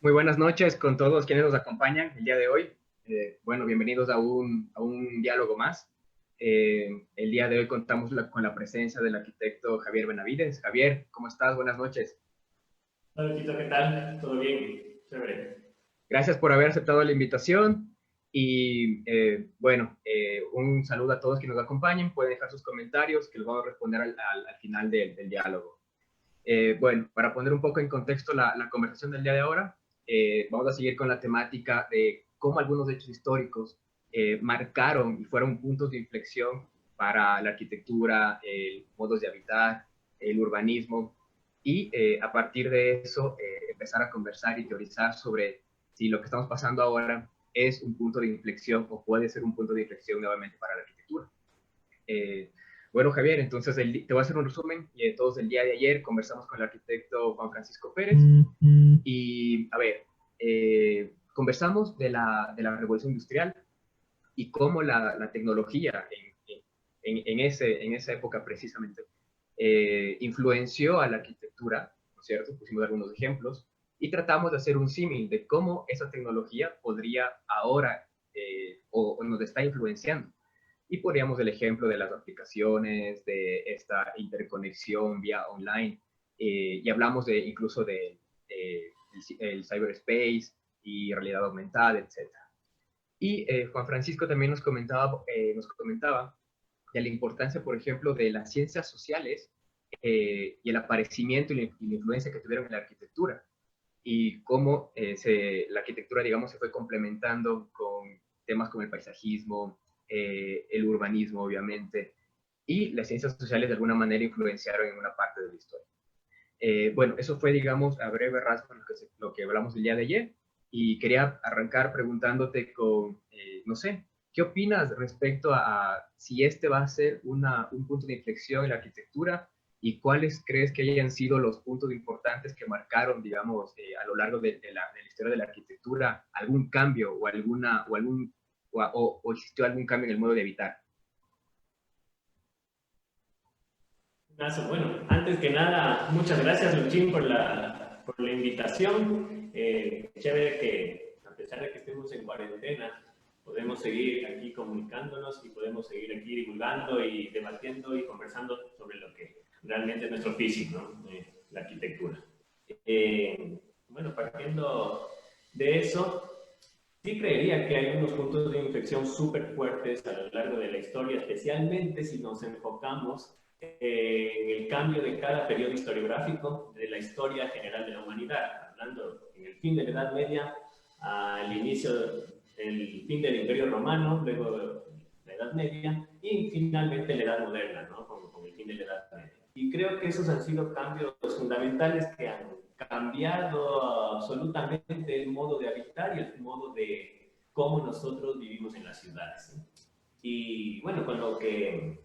Muy buenas noches con todos quienes nos acompañan el día de hoy. Bueno, bienvenidos a un diálogo más. El día de hoy contamos con la presencia del arquitecto Javier Benavides. Javier, ¿cómo estás? Buenas noches. Hola, Tito, ¿qué tal? ¿Todo bien? Chévere. Gracias por haber aceptado la invitación y bueno, un saludo a todos quienes nos acompañen. Pueden dejar sus comentarios que los vamos a responder al final del diálogo. Bueno, para poner un poco en contexto la conversación del día de ahora, vamos a seguir con la temática de cómo algunos hechos históricos marcaron y fueron puntos de inflexión para la arquitectura, modos de habitar, el urbanismo, y a partir de eso empezar a conversar y teorizar sobre si lo que estamos pasando ahora es un punto de inflexión o puede ser un punto de inflexión nuevamente para la arquitectura. Eh, bueno, Javier, entonces te voy a hacer un resumen. Todos el día de ayer conversamos con el arquitecto Juan Francisco Pérez y, a ver, conversamos de la revolución industrial y cómo la tecnología en esa época precisamente influenció a la arquitectura, ¿no es cierto? Pusimos algunos ejemplos y tratamos de hacer un símil de cómo esa tecnología podría ahora o nos está influenciando. Y poníamos el ejemplo de las aplicaciones, de esta interconexión vía online, y hablamos incluso de el cyberspace y realidad aumentada, etcétera. Y Juan Francisco también nos comentaba de la importancia, por ejemplo, de las ciencias sociales y el aparecimiento y la influencia que tuvieron en la arquitectura y cómo la arquitectura, digamos, se fue complementando con temas como el paisajismo, el urbanismo, obviamente, y las ciencias sociales de alguna manera influenciaron en una parte de la historia. Bueno, eso fue, digamos, a breve rasgo lo que hablamos el día de ayer, y quería arrancar preguntándote no sé, ¿qué opinas respecto a si este va a ser un punto de inflexión en la arquitectura y cuáles crees que hayan sido los puntos importantes que marcaron, digamos, a lo largo de la historia de la arquitectura, algún cambio o existió algún cambio en el modo de habitar? Bueno, antes que nada, muchas gracias, Luchín, por la invitación. Chévere que, a pesar de que estemos en cuarentena, podemos seguir aquí comunicándonos y podemos seguir aquí divulgando y debatiendo y conversando sobre lo que realmente es nuestro físico, ¿no? La arquitectura. Bueno, partiendo de eso, sí creería que hay unos puntos de inflexión súper fuertes a lo largo de la historia, especialmente si nos enfocamos en el cambio de cada periodo historiográfico de la historia general de la humanidad, hablando en el fin de la Edad Media, al inicio del fin del Imperio Romano, luego la Edad Media y finalmente la Edad Moderna, ¿no? con el fin de la Edad Media. Y creo que esos han sido cambios fundamentales que han cambiado absolutamente el modo de habitar y el modo de cómo nosotros vivimos en las ciudades, ¿no? Y bueno, con lo que,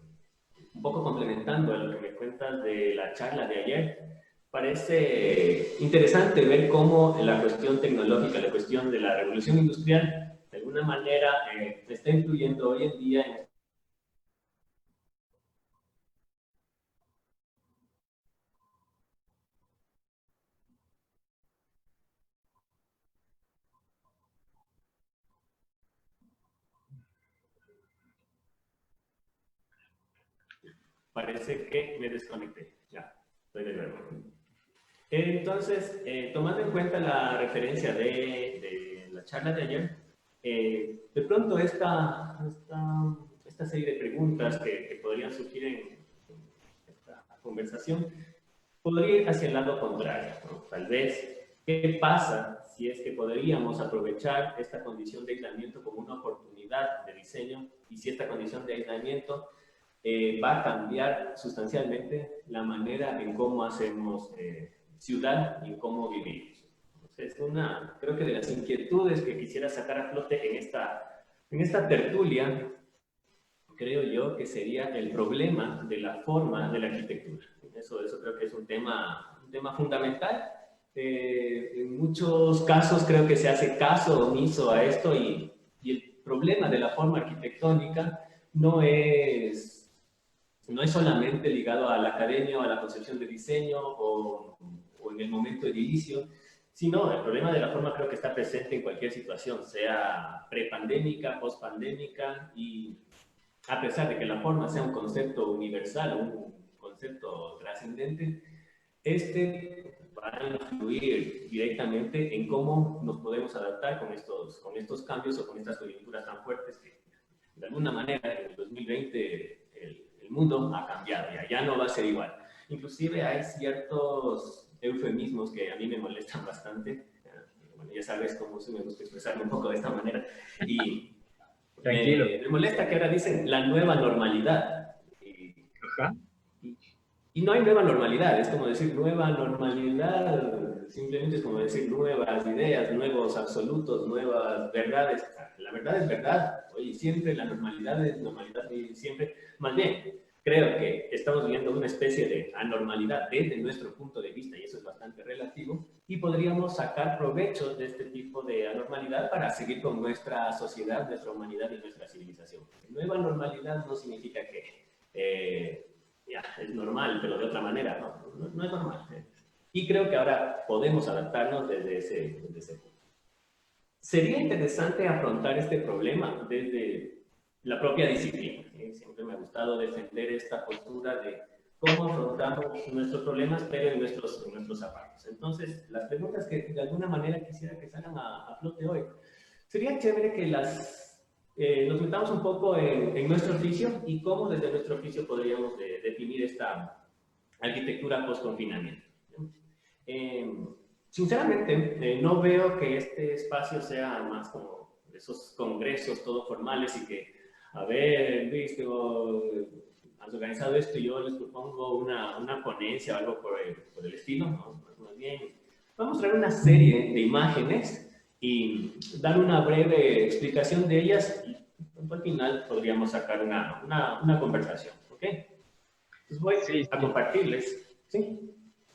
un poco complementando a lo que me cuentas de la charla de ayer, parece interesante ver cómo la cuestión tecnológica, la cuestión de la revolución industrial, de alguna manera está influyendo hoy en día en. Parece que me desconecté. Ya, estoy de nuevo. Entonces, tomando en cuenta la referencia de la charla de ayer, de pronto esta serie de preguntas que podrían surgir en esta conversación podría ir hacia el lado contrario, ¿no? Tal vez, ¿qué pasa si es que podríamos aprovechar esta condición de aislamiento como una oportunidad de diseño y si esta condición de aislamiento va a cambiar sustancialmente la manera en cómo hacemos ciudad y en cómo vivimos? Entonces, creo que de las inquietudes que quisiera sacar a flote en esta tertulia, creo yo que sería el problema de la forma de la arquitectura. Eso creo que es un tema fundamental. En muchos casos creo que se hace caso omiso a esto y el problema de la forma arquitectónica no es solamente ligado a la academia o a la concepción de diseño o en el momento edilicio, Sí, no, el problema de la forma creo que está presente en cualquier situación, sea prepandémica, postpandémica, y a pesar de que la forma sea un concepto universal, un concepto trascendente, este va a influir directamente en cómo nos podemos adaptar con estos cambios o con estas coyunturas tan fuertes que, de alguna manera, en el 2020 el mundo ha cambiado, ya no va a ser igual. Inclusive hay ciertos eufemismos que a mí me molestan bastante. Bueno, ya sabes cómo me gusta expresarme un poco de esta manera. Y Tranquilo. me molesta que ahora dicen la nueva normalidad. Ajá. Y no hay nueva normalidad, es como decir nueva normalidad, simplemente es como decir nuevas ideas, nuevos absolutos, nuevas verdades. La verdad es verdad, oye, siempre la normalidad es normalidad y siempre, más bien, creo que estamos viviendo una especie de anormalidad desde nuestro punto de vista y eso es bastante relativo y podríamos sacar provecho de este tipo de anormalidad para seguir con nuestra sociedad, nuestra humanidad y nuestra civilización. Nueva normalidad no significa que ya, es normal, pero de otra manera, no es normal. Y creo que ahora podemos adaptarnos desde ese punto. Sería interesante afrontar este problema desde la propia disciplina. Siempre me ha gustado defender esta postura de cómo afrontamos nuestros problemas, pero en nuestros zapatos. Entonces, las preguntas que de alguna manera quisiera que salgan a flote hoy, sería chévere que nos metamos un poco en nuestro oficio y cómo desde nuestro oficio podríamos definir esta arquitectura post-confinamiento. Sinceramente, no veo que este espacio sea más como esos congresos todos formales y que, a ver, Luis, has organizado esto y yo les propongo una ponencia o algo por el estilo, ¿no? Más bien, vamos a traer una serie de imágenes y dar una breve explicación de ellas y al final podríamos sacar una conversación, ¿ok? Entonces voy Sí, a sí, compartirles, ¿sí?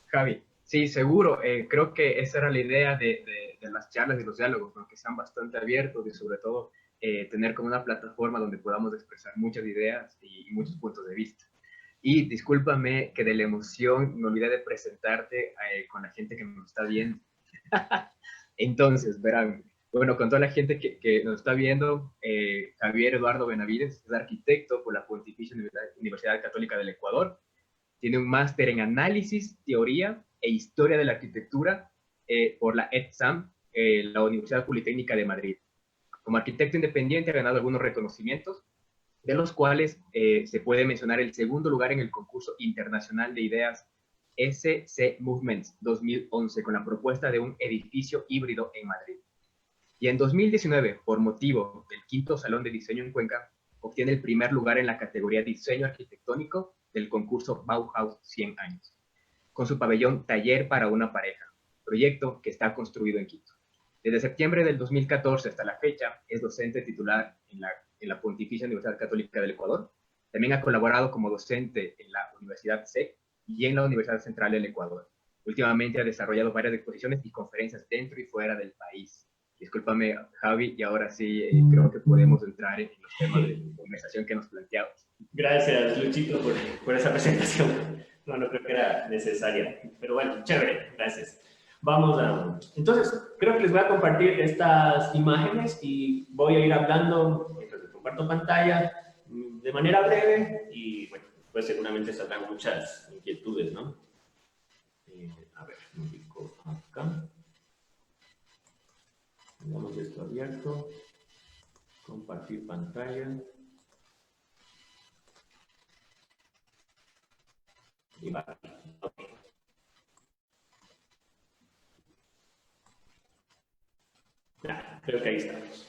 Javi. Sí, seguro. Creo que esa era la idea de las charlas y los diálogos, ¿no? Que sean bastante abiertos y sobre todo tener como una plataforma donde podamos expresar muchas ideas y muchos puntos de vista. Y discúlpame que de la emoción me olvidé de presentarte con la gente que nos está viendo. Entonces, verán, bueno, con toda la gente que nos está viendo, Javier Eduardo Benavides es arquitecto por la Pontificia Universidad Católica del Ecuador. Tiene un máster en análisis, teoría e historia de la arquitectura por la ETSAM, la Universidad Politécnica de Madrid. Como arquitecto independiente ha ganado algunos reconocimientos, de los cuales se puede mencionar el segundo lugar en el concurso internacional de ideas SC Movements 2011 con la propuesta de un edificio híbrido en Madrid. Y en 2019, por motivo del quinto Salón de Diseño en Cuenca, obtiene el primer lugar en la categoría Diseño Arquitectónico del concurso Bauhaus 100 años, con su pabellón Taller para una pareja, proyecto que está construido en Quito. Desde septiembre del 2014 hasta la fecha, es docente titular en la Pontificia Universidad Católica del Ecuador. También ha colaborado como docente en la Universidad SEC y en la Universidad Central del Ecuador. Últimamente ha desarrollado varias exposiciones y conferencias dentro y fuera del país. Discúlpame, Javi, y ahora sí creo que podemos entrar en los temas de conversación que nos planteamos. Gracias, Luchito, por esa presentación. No creo que era necesaria. Pero bueno, chévere, gracias. Vamos a... Entonces, creo que les voy a compartir estas imágenes y voy a ir hablando mientras les comparto pantalla de manera breve y, bueno, pues seguramente saldrán muchas inquietudes, ¿no? A ver, me ubico acá. Tengamos esto abierto. Compartir pantalla. Y va. Okay. Ya, creo que ahí estamos.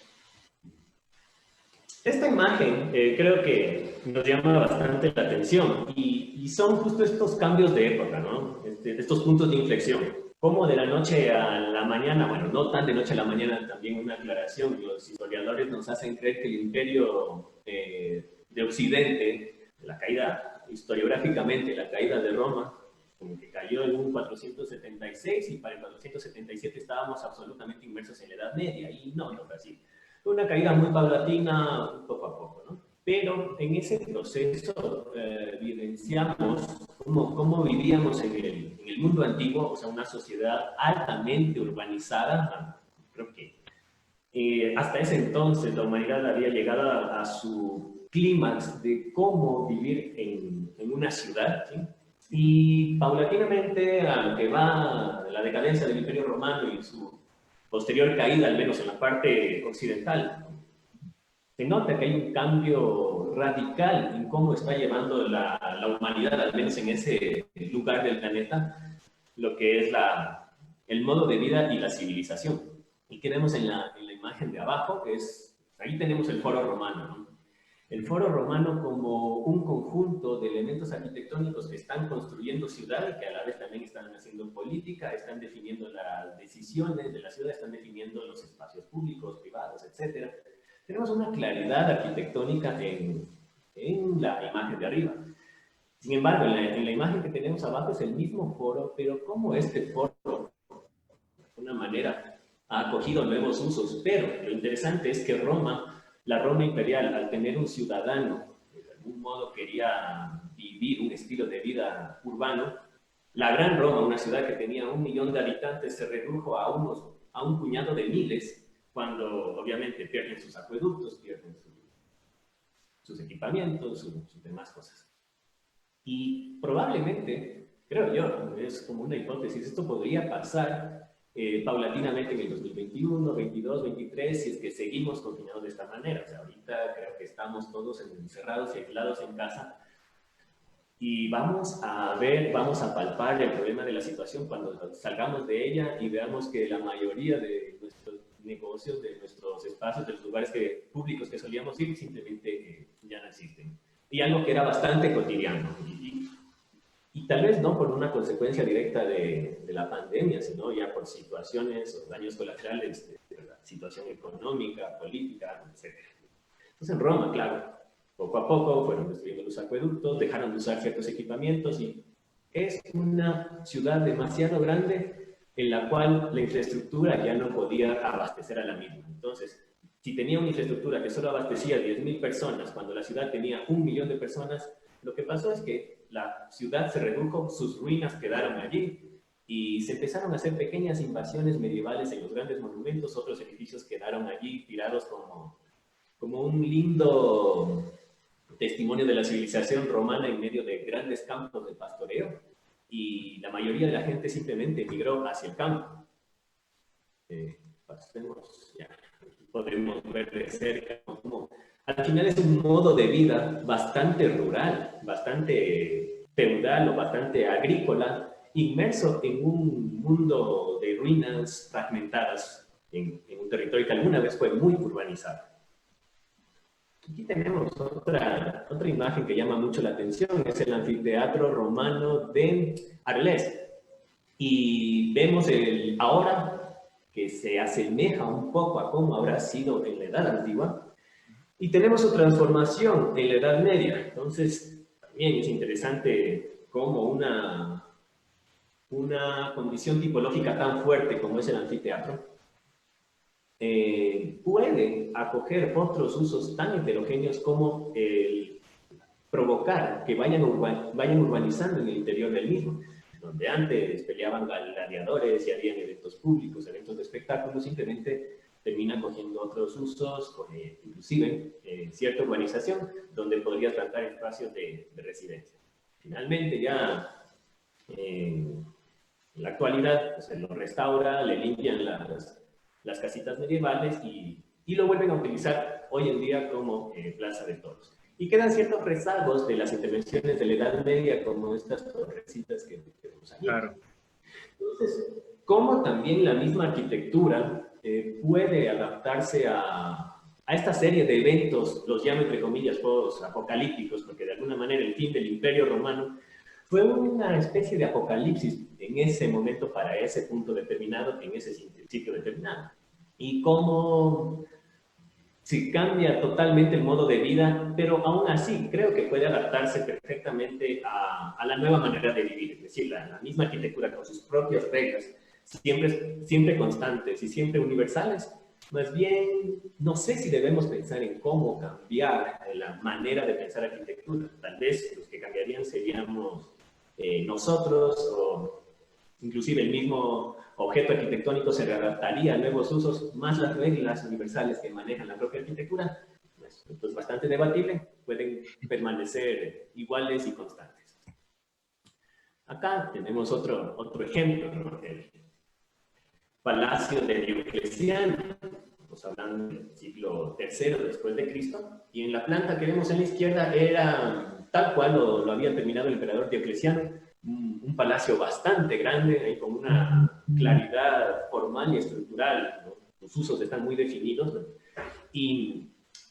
Esta imagen creo que nos llama bastante la atención y son justo estos cambios de época, ¿no? Estos puntos de inflexión. Como de la noche a la mañana, bueno, no tan de noche a la mañana, también una aclaración, los historiadores nos hacen creer que el imperio de Occidente, la caída, historiográficamente, la caída de Roma, como que cayó en un 476 y para el 477 estábamos absolutamente inmersos en la Edad Media y no fue así. Fue una caída muy paulatina, poco a poco, ¿no? Pero en ese proceso vivenciamos cómo vivíamos en el mundo antiguo, o sea, una sociedad altamente urbanizada. Creo que hasta ese entonces la humanidad había llegado a su clímax de cómo vivir en una ciudad, ¿sí? Y paulatinamente, a lo que va la decadencia del Imperio Romano y su posterior caída, al menos en la parte occidental, se nota que hay un cambio radical en cómo está llevando la humanidad, al menos en ese lugar del planeta, lo que es el modo de vida y la civilización. Y que vemos en la imagen de abajo, que es, ahí tenemos el Foro Romano, ¿no? El Foro Romano como un conjunto de elementos arquitectónicos que están construyendo ciudad y que a la vez también están haciendo política, están definiendo las decisiones de la ciudad, están definiendo los espacios públicos, privados, etc. Tenemos una claridad arquitectónica en la imagen de arriba. Sin embargo, en la imagen que tenemos abajo es el mismo foro, pero como este foro, de alguna manera, ha acogido nuevos usos. Pero lo interesante es que Roma, la Roma imperial, al tener un ciudadano que de algún modo quería vivir un estilo de vida urbano, la Gran Roma, una ciudad que tenía 1 millón de habitantes, se redujo a un puñado de miles, cuando obviamente pierden sus acueductos, pierden sus equipamientos, sus demás cosas. Y probablemente, creo yo, es como una hipótesis, esto podría pasar paulatinamente en el 2021, 22, 23, si es que seguimos confinados de esta manera. O sea, ahorita creo que estamos todos encerrados y aislados en casa y vamos a ver, vamos a palpar el problema de la situación cuando salgamos de ella y veamos que la mayoría de nuestros negocios, de nuestros espacios, de los lugares públicos que solíamos ir, simplemente ya no existen. Y algo que era bastante cotidiano. Y tal vez no por una consecuencia directa de la pandemia, sino ya por situaciones o daños colaterales de la situación económica, política, etc. Entonces en Roma, claro, poco a poco fueron destruyendo los acueductos, dejaron de usar ciertos equipamientos y es una ciudad demasiado grande en la cual la infraestructura ya no podía abastecer a la misma. Entonces, si tenía una infraestructura que solo abastecía a 10.000 personas, cuando la ciudad tenía 1 millón de personas, lo que pasó es que la ciudad se redujo, sus ruinas quedaron allí y se empezaron a hacer pequeñas invasiones medievales en los grandes monumentos, otros edificios quedaron allí tirados como un lindo testimonio de la civilización romana en medio de grandes campos de pastoreo, y la mayoría de la gente simplemente emigró hacia el campo. Podemos ver de cerca cómo al final es un modo de vida bastante rural, bastante feudal o bastante agrícola, inmerso en un mundo de ruinas fragmentadas en un territorio que alguna vez fue muy urbanizado. Aquí tenemos otra imagen que llama mucho la atención, es el anfiteatro romano de Arles. Y vemos ahora que se asemeja un poco a cómo habrá sido en la Edad Antigua, y tenemos su transformación en la Edad Media. Entonces, también es interesante cómo una condición tipológica tan fuerte como es el anfiteatro puede acoger otros usos tan heterogéneos como el provocar que vayan urbanizando en el interior del mismo, donde antes peleaban gladiadores y habían eventos públicos, eventos de espectáculos, simplemente termina cogiendo otros usos, inclusive cierta urbanización, donde podrías plantar espacios de residencia. Finalmente, ya en la actualidad, pues, se lo restaura, le limpian las casitas medievales y lo vuelven a utilizar hoy en día como plaza de toros. Y quedan ciertos rezagos de las intervenciones de la Edad Media, como estas torrecitas que vemos aquí. Claro. Entonces, cómo también la misma arquitectura puede adaptarse a esta serie de eventos, los llamo entre comillas post-apocalípticos, porque de alguna manera el fin del Imperio Romano fue una especie de apocalipsis en ese momento, para ese punto determinado, en ese sitio determinado. Y cómo se cambia totalmente el modo de vida, pero aún así creo que puede adaptarse perfectamente a la nueva manera de vivir. Es decir, la misma arquitectura con sus propias reglas, siempre constantes y siempre universales. Más bien, no sé si debemos pensar en cómo cambiar la manera de pensar arquitectura. Tal vez los que cambiarían seríamos nosotros, o Inclusive el mismo objeto arquitectónico se readaptaría a nuevos usos, más las reglas universales que manejan la propia arquitectura, esto es bastante debatible, pueden permanecer iguales y constantes. Acá tenemos otro ejemplo, ¿no? El Palacio de Diocleciano, estamos hablando del siglo III después de Cristo, y en la planta que vemos en la izquierda era tal cual lo había terminado el emperador Diocleciano, un palacio bastante grande, con una claridad formal y estructural, ¿no? Los usos están muy definidos, ¿no? Y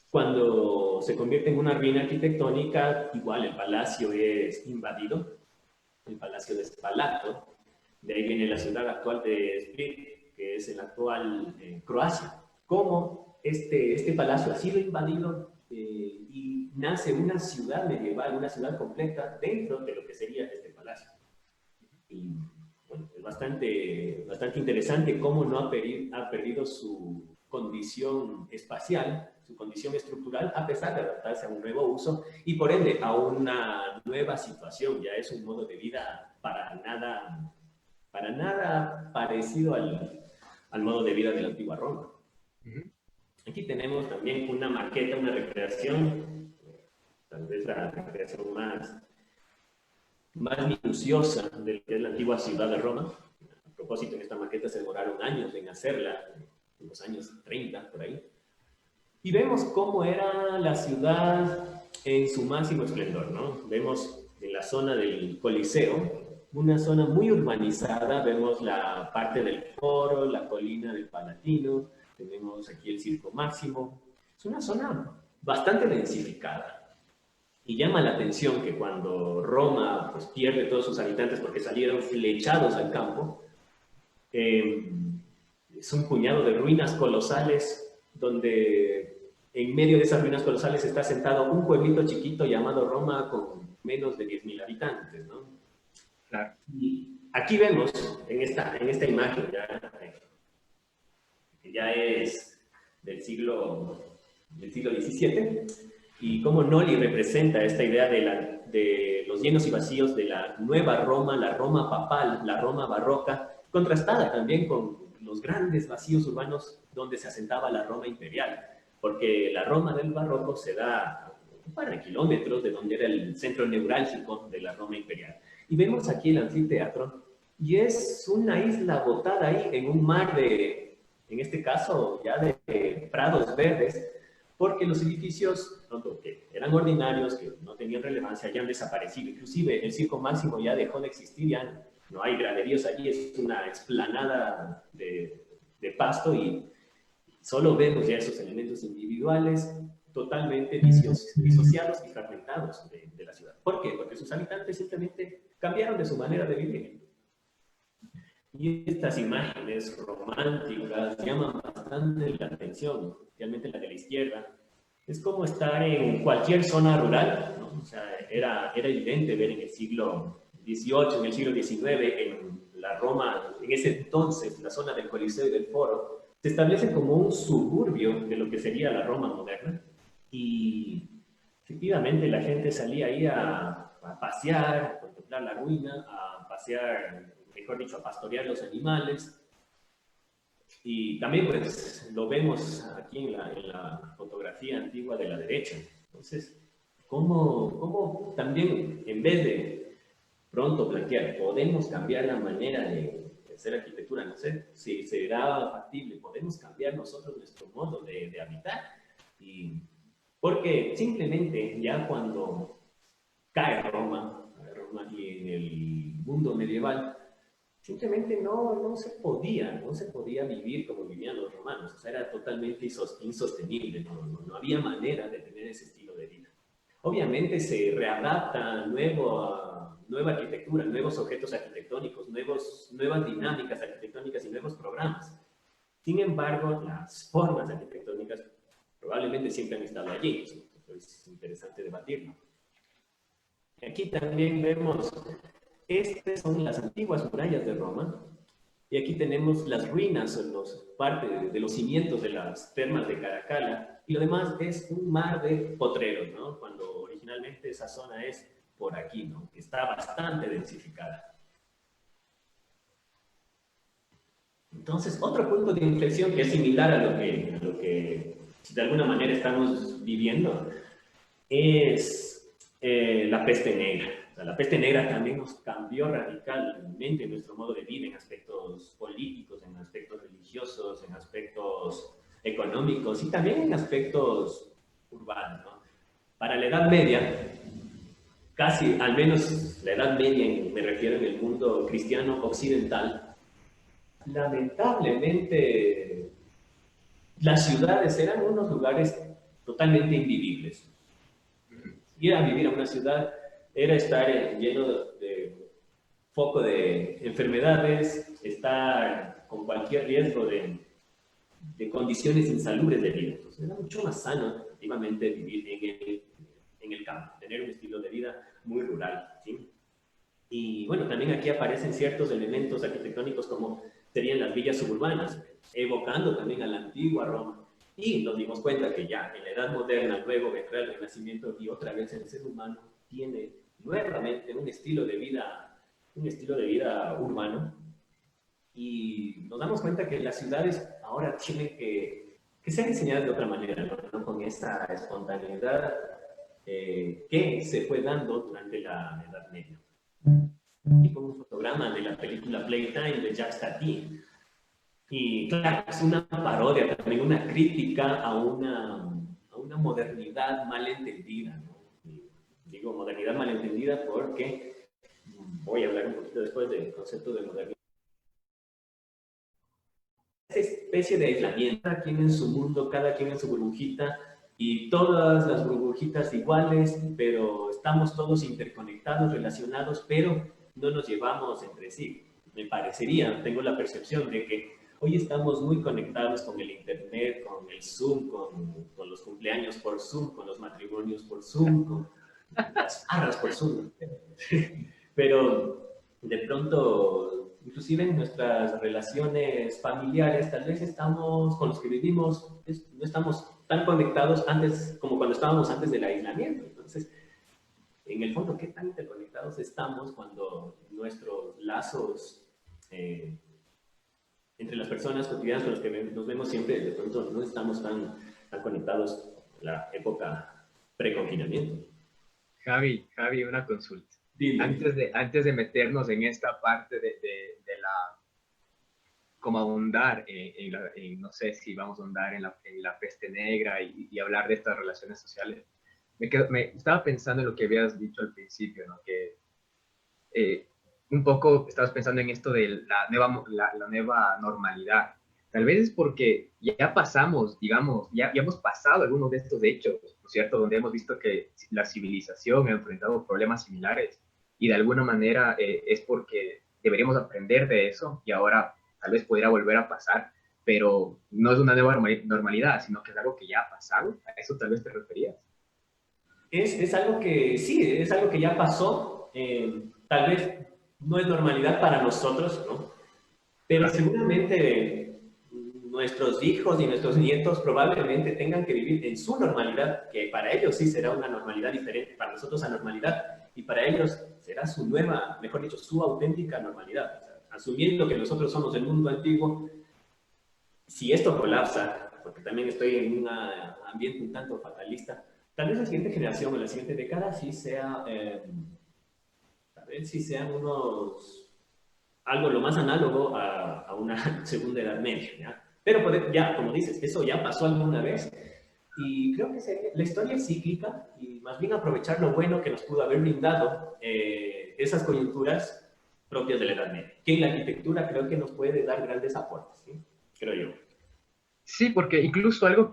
cuando se convierte en una ruina arquitectónica, igual el palacio es invadido, el palacio de Spalato, de ahí viene la ciudad actual de Split, que es en la actual Croacia. Cómo este palacio ha sido invadido y nace una ciudad medieval, una ciudad completa dentro de lo que sería este palacio. Y bueno, es bastante interesante cómo no ha perdido su condición espacial, su condición estructural, a pesar de adaptarse a un nuevo uso y por ende a una nueva situación. Ya es un modo de vida para nada parecido al modo de vida de la antigua Roma. Aquí tenemos también una maqueta, una recreación, tal vez la recreación más minuciosa de lo que es la antigua ciudad de Roma. A propósito, en esta maqueta se demoraron años en hacerla, en los años 30, por ahí. Y vemos cómo era la ciudad en su máximo esplendor, ¿no? Vemos en la zona del Coliseo, una zona muy urbanizada, vemos la parte del Foro, la colina del Palatino, tenemos aquí el Circo Máximo. Es una zona bastante densificada. Y llama la atención que cuando Roma pues, pierde todos sus habitantes porque salieron flechados al campo, es un puñado de ruinas colosales donde en medio de esas ruinas colosales está sentado un pueblito chiquito llamado Roma con menos de 10.000 habitantes, ¿no? Claro. Y aquí vemos en esta imagen que ya es del siglo XVII, y cómo Noli representa esta idea de los llenos y vacíos de la nueva Roma, la Roma papal, la Roma barroca, contrastada también con los grandes vacíos urbanos donde se asentaba la Roma imperial, porque la Roma del barroco se da a un par de kilómetros de donde era el centro neurálgico de la Roma imperial. Y vemos aquí el anfiteatro, y es una isla botada ahí en un mar en este caso ya de prados verdes, porque los edificios, pronto, que eran ordinarios, que no tenían relevancia, ya han desaparecido. Inclusive el Circo Máximo ya dejó de existir, ya no hay graderíos allí, es una explanada de pasto y solo vemos ya esos elementos individuales totalmente disociados y fragmentados de la ciudad. ¿Por qué? Porque sus habitantes simplemente cambiaron de su manera de vivir. Y estas imágenes románticas llaman bastante la atención, especialmente la de la izquierda. Es como estar en cualquier zona rural, ¿no? O sea, era evidente ver en el siglo XVIII, en el siglo XIX, en la Roma, en ese entonces, la zona del Coliseo y del Foro, se establece como un suburbio de lo que sería la Roma moderna. Y efectivamente la gente salía ahí a pasear, a contemplar la ruina, a pasear, mejor dicho, a pastorear los animales. Y también pues lo vemos aquí en la fotografía antigua de la derecha. Entonces, ¿cómo también en vez de pronto plantear, podemos cambiar la manera de hacer arquitectura? No sé si será factible, podemos cambiar nosotros nuestro modo de habitar. Y porque simplemente ya cuando cae Roma y en el mundo medieval, simplemente no se podía vivir como vivían los romanos. O sea, era totalmente insostenible, no había manera de tener ese estilo de vida. Obviamente se readapta nueva arquitectura, nuevos objetos arquitectónicos, nuevas dinámicas arquitectónicas y nuevos programas. Sin embargo, las formas arquitectónicas probablemente siempre han estado allí. Es interesante debatirlo. Aquí también vemos, estas son las antiguas murallas de Roma, y aquí tenemos las ruinas, parte de los cimientos de las termas de Caracalla, y lo demás es un mar de potreros, ¿no? Cuando originalmente esa zona es por aquí, ¿no? Que está bastante densificada. Entonces, otro punto de inflexión que es similar a lo que de alguna manera estamos viviendo es la peste negra. O sea, la peste negra también nos cambió radicalmente nuestro modo de vida en aspectos políticos, en aspectos religiosos, en aspectos económicos y también en aspectos urbanos, ¿no? Para la Edad Media, casi, al menos la Edad Media, me refiero en el mundo cristiano occidental, lamentablemente las ciudades eran unos lugares totalmente invivibles. Ir a vivir a una ciudad era estar lleno de foco de enfermedades, estar con cualquier riesgo de condiciones insalubres de vida. Entonces era mucho más sano, efectivamente, vivir en el campo, tener un estilo de vida muy rural, ¿sí? Y bueno, también aquí aparecen ciertos elementos arquitectónicos como serían las villas suburbanas, evocando también a la antigua Roma. Y nos dimos cuenta que ya en la edad moderna, luego vendrá el Renacimiento y otra vez el ser humano tiene nuevamente un estilo de vida urbano. Y nos damos cuenta que las ciudades ahora tienen que ser diseñadas de otra manera, ¿no? Con esa espontaneidad que se fue dando durante la Edad Media. Y con un fotograma de la película Playtime de Jacques Tati. Y claro, es una parodia, también una crítica a una modernidad malentendida, ¿no? Y digo modernidad malentendida porque voy a hablar un poquito después del concepto de modernidad. Esa especie de aislamiento, cada quien en su mundo, cada quien en su burbujita, y todas las burbujitas iguales, pero estamos todos interconectados, relacionados, pero no nos llevamos entre sí. Me parecería, tengo la percepción de que hoy estamos muy conectados con el Internet, con el Zoom, con los cumpleaños por Zoom, con los matrimonios por Zoom, con las arras por Zoom. Pero de pronto, inclusive en nuestras relaciones familiares, tal vez estamos, con los que vivimos, no estamos tan conectados antes como cuando estábamos antes del aislamiento. Entonces, en el fondo, ¿qué tan interconectados estamos cuando nuestros lazos entre las personas cotidianas con las que nos vemos siempre, de pronto no estamos tan conectados en la época pre-confinamiento? Javi, una consulta. Dime. Antes de meternos en esta parte de la, como ahondar no sé si vamos a ahondar en la peste negra y hablar de estas relaciones sociales, estaba pensando en lo que habías dicho al principio, ¿no? Que eh, un poco estabas pensando en esto de la nueva normalidad. Tal vez es porque ya pasamos, digamos, ya hemos pasado algunos de estos hechos, ¿no es cierto? Donde hemos visto que la civilización ha enfrentado problemas similares y de alguna manera es porque deberíamos aprender de eso y ahora tal vez pudiera volver a pasar, pero no es una nueva normalidad, sino que es algo que ya ha pasado. ¿A eso tal vez te referías? Es algo que sí, es algo que ya pasó, tal vez no es normalidad para nosotros, ¿no? Pero Claro. seguramente nuestros hijos y nuestros nietos probablemente tengan que vivir en su normalidad, que para ellos sí será una normalidad diferente, para nosotros anormalidad, y para ellos será su nueva, mejor dicho, su auténtica normalidad. O sea, asumiendo que nosotros somos el mundo antiguo, si esto colapsa, porque también estoy en un ambiente un tanto fatalista, tal vez la siguiente generación o la siguiente década sí sea, tal vez sí sean algo lo más análogo a una segunda edad media, ¿ya? Pero ya, como dices, eso ya pasó alguna vez y creo que la historia es cíclica y más bien aprovechar lo bueno que nos pudo haber brindado esas coyunturas propias de la Edad Media, que en la arquitectura creo que nos puede dar grandes aportes, ¿sí? Creo yo. Sí, porque incluso algo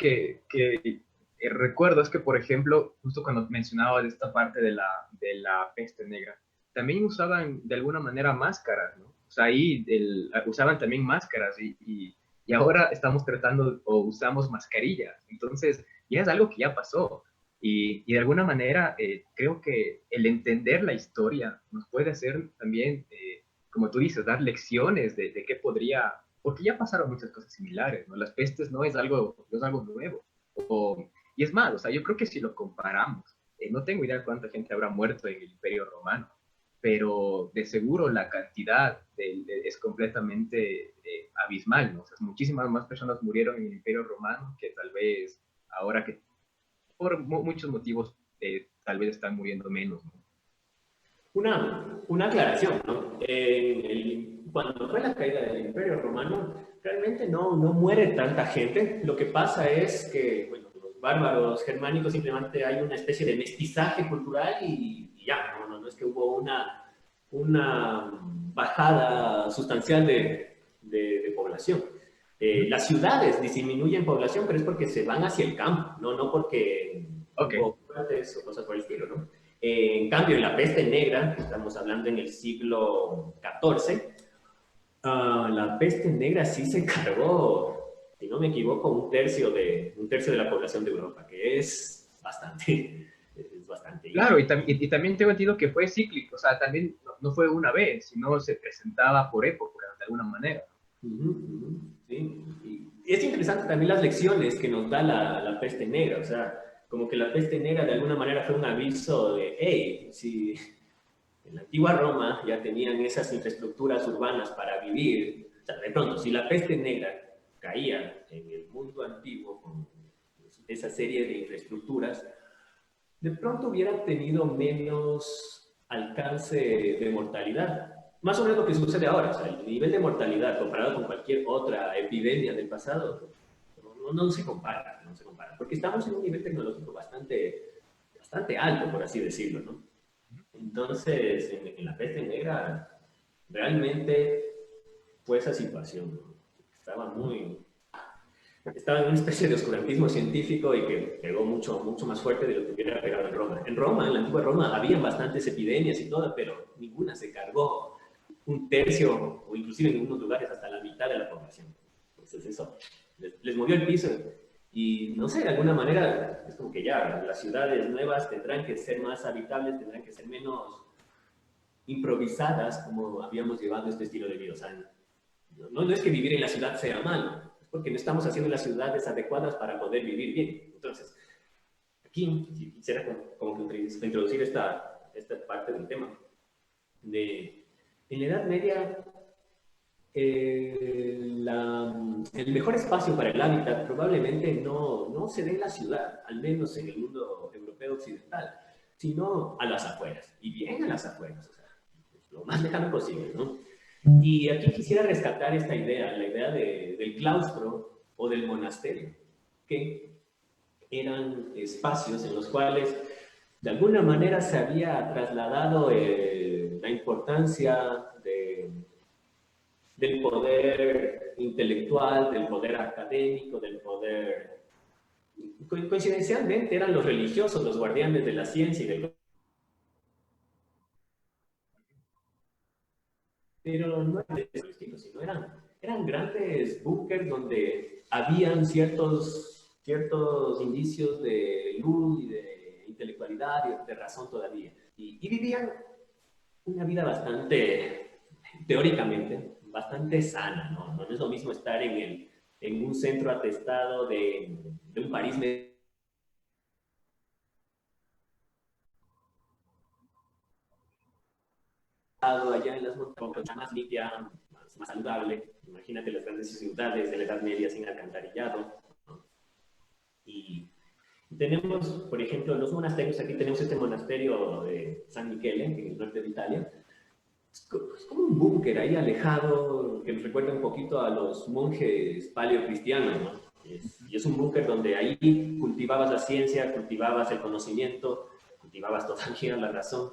recuerdo es que, por ejemplo, justo cuando mencionabas esta parte de la peste negra, también usaban de alguna manera máscaras, ¿no? O sea, ahí usaban también máscaras y ahora estamos tratando o usamos mascarillas. Entonces, ya es algo que ya pasó. Y de alguna manera, creo que el entender la historia nos puede hacer también, como tú dices, dar lecciones de qué podría porque ya pasaron muchas cosas similares, ¿no? Las pestes no es algo nuevo. Y es más, o sea, yo creo que si lo comparamos, no tengo idea de cuánta gente habrá muerto en el Imperio Romano, pero de seguro la cantidad es completamente abismal, ¿no? O sea, muchísimas más personas murieron en el Imperio Romano que tal vez ahora que por muchos motivos tal vez están muriendo menos, ¿no? Una aclaración, ¿no? Cuando fue la caída del Imperio Romano, realmente no muere tanta gente. Lo que pasa es que, bueno, los bárbaros germánicos simplemente hay una especie de mestizaje cultural y ya, no es que hubo una bajada sustancial de población. Las ciudades disminuyen población, pero es porque se van hacia el campo, no porque Ok. hubo muertes o cosas por el estilo, ¿no? En cambio, en la peste negra, estamos hablando en el siglo XIV, la peste negra sí se cargó, si no me equivoco, un tercio de la población de Europa, que es bastante, es bastante. Claro, y también tengo entendido que fue cíclico, o sea, también no fue una vez, sino se presentaba por época, de alguna manera. Sí. Y es interesante también las lecciones que nos da la peste negra, o sea, como que la peste negra de alguna manera fue un aviso de, hey, si en la antigua Roma ya tenían esas infraestructuras urbanas para vivir, o sea, de pronto, si la peste negra caía en el mundo antiguo con esa serie de infraestructuras, de pronto hubieran tenido menos alcance de mortalidad. Más o menos lo que sucede ahora, o sea, el nivel de mortalidad comparado con cualquier otra epidemia del pasado no se compara, no se compara, porque estamos en un nivel tecnológico bastante alto, por así decirlo, ¿no? Entonces, en la peste negra, realmente fue esa situación, ¿no? Estaba en una especie de oscurantismo científico y que pegó mucho más fuerte de lo que hubiera pegado en Roma. En Roma, en la antigua Roma, habían bastantes epidemias y todo, pero ninguna se cargó un tercio o inclusive en algunos lugares hasta la mitad de la población. Entonces eso les movió el piso y no sé, de alguna manera es como que ya las ciudades nuevas tendrán que ser más habitables, tendrán que ser menos improvisadas como habíamos llevado este estilo de vida. O sea, no es que vivir en la ciudad sea malo, es porque no estamos haciendo las ciudades adecuadas para poder vivir bien. Entonces, aquí quisiera como que introducir esta parte del tema. En la Edad Media, el mejor espacio para el hábitat probablemente no se dé en la ciudad, al menos en el mundo europeo occidental, sino a las afueras, y bien a las afueras, o sea, lo más lejano posible, ¿no? Y aquí quisiera rescatar esta idea, la idea del claustro o del monasterio, que eran espacios en los cuales de alguna manera se había trasladado la importancia del poder intelectual, del poder académico, del poder... Coincidencialmente eran los religiosos los guardianes de la ciencia y del... Pero no eran de ese estilo, sino eran grandes búnkers donde habían ciertos indicios de luz y de intelectualidad y de razón todavía. Y vivían una vida bastante, teóricamente, bastante sana, ¿no? No es lo mismo estar en un centro atestado de un París allá en las montañas, más limpia, más saludable. Imagínate las grandes ciudades de la Edad Media sin alcantarillado, ¿no? Y tenemos, por ejemplo, los monasterios. Aquí tenemos este monasterio de San Michele, en el norte de Italia. Es como un búnker ahí alejado que nos recuerda un poquito a los monjes paleocristianos, ¿no? Y es un búnker donde ahí cultivabas la ciencia, cultivabas el conocimiento, cultivabas todavía la razón.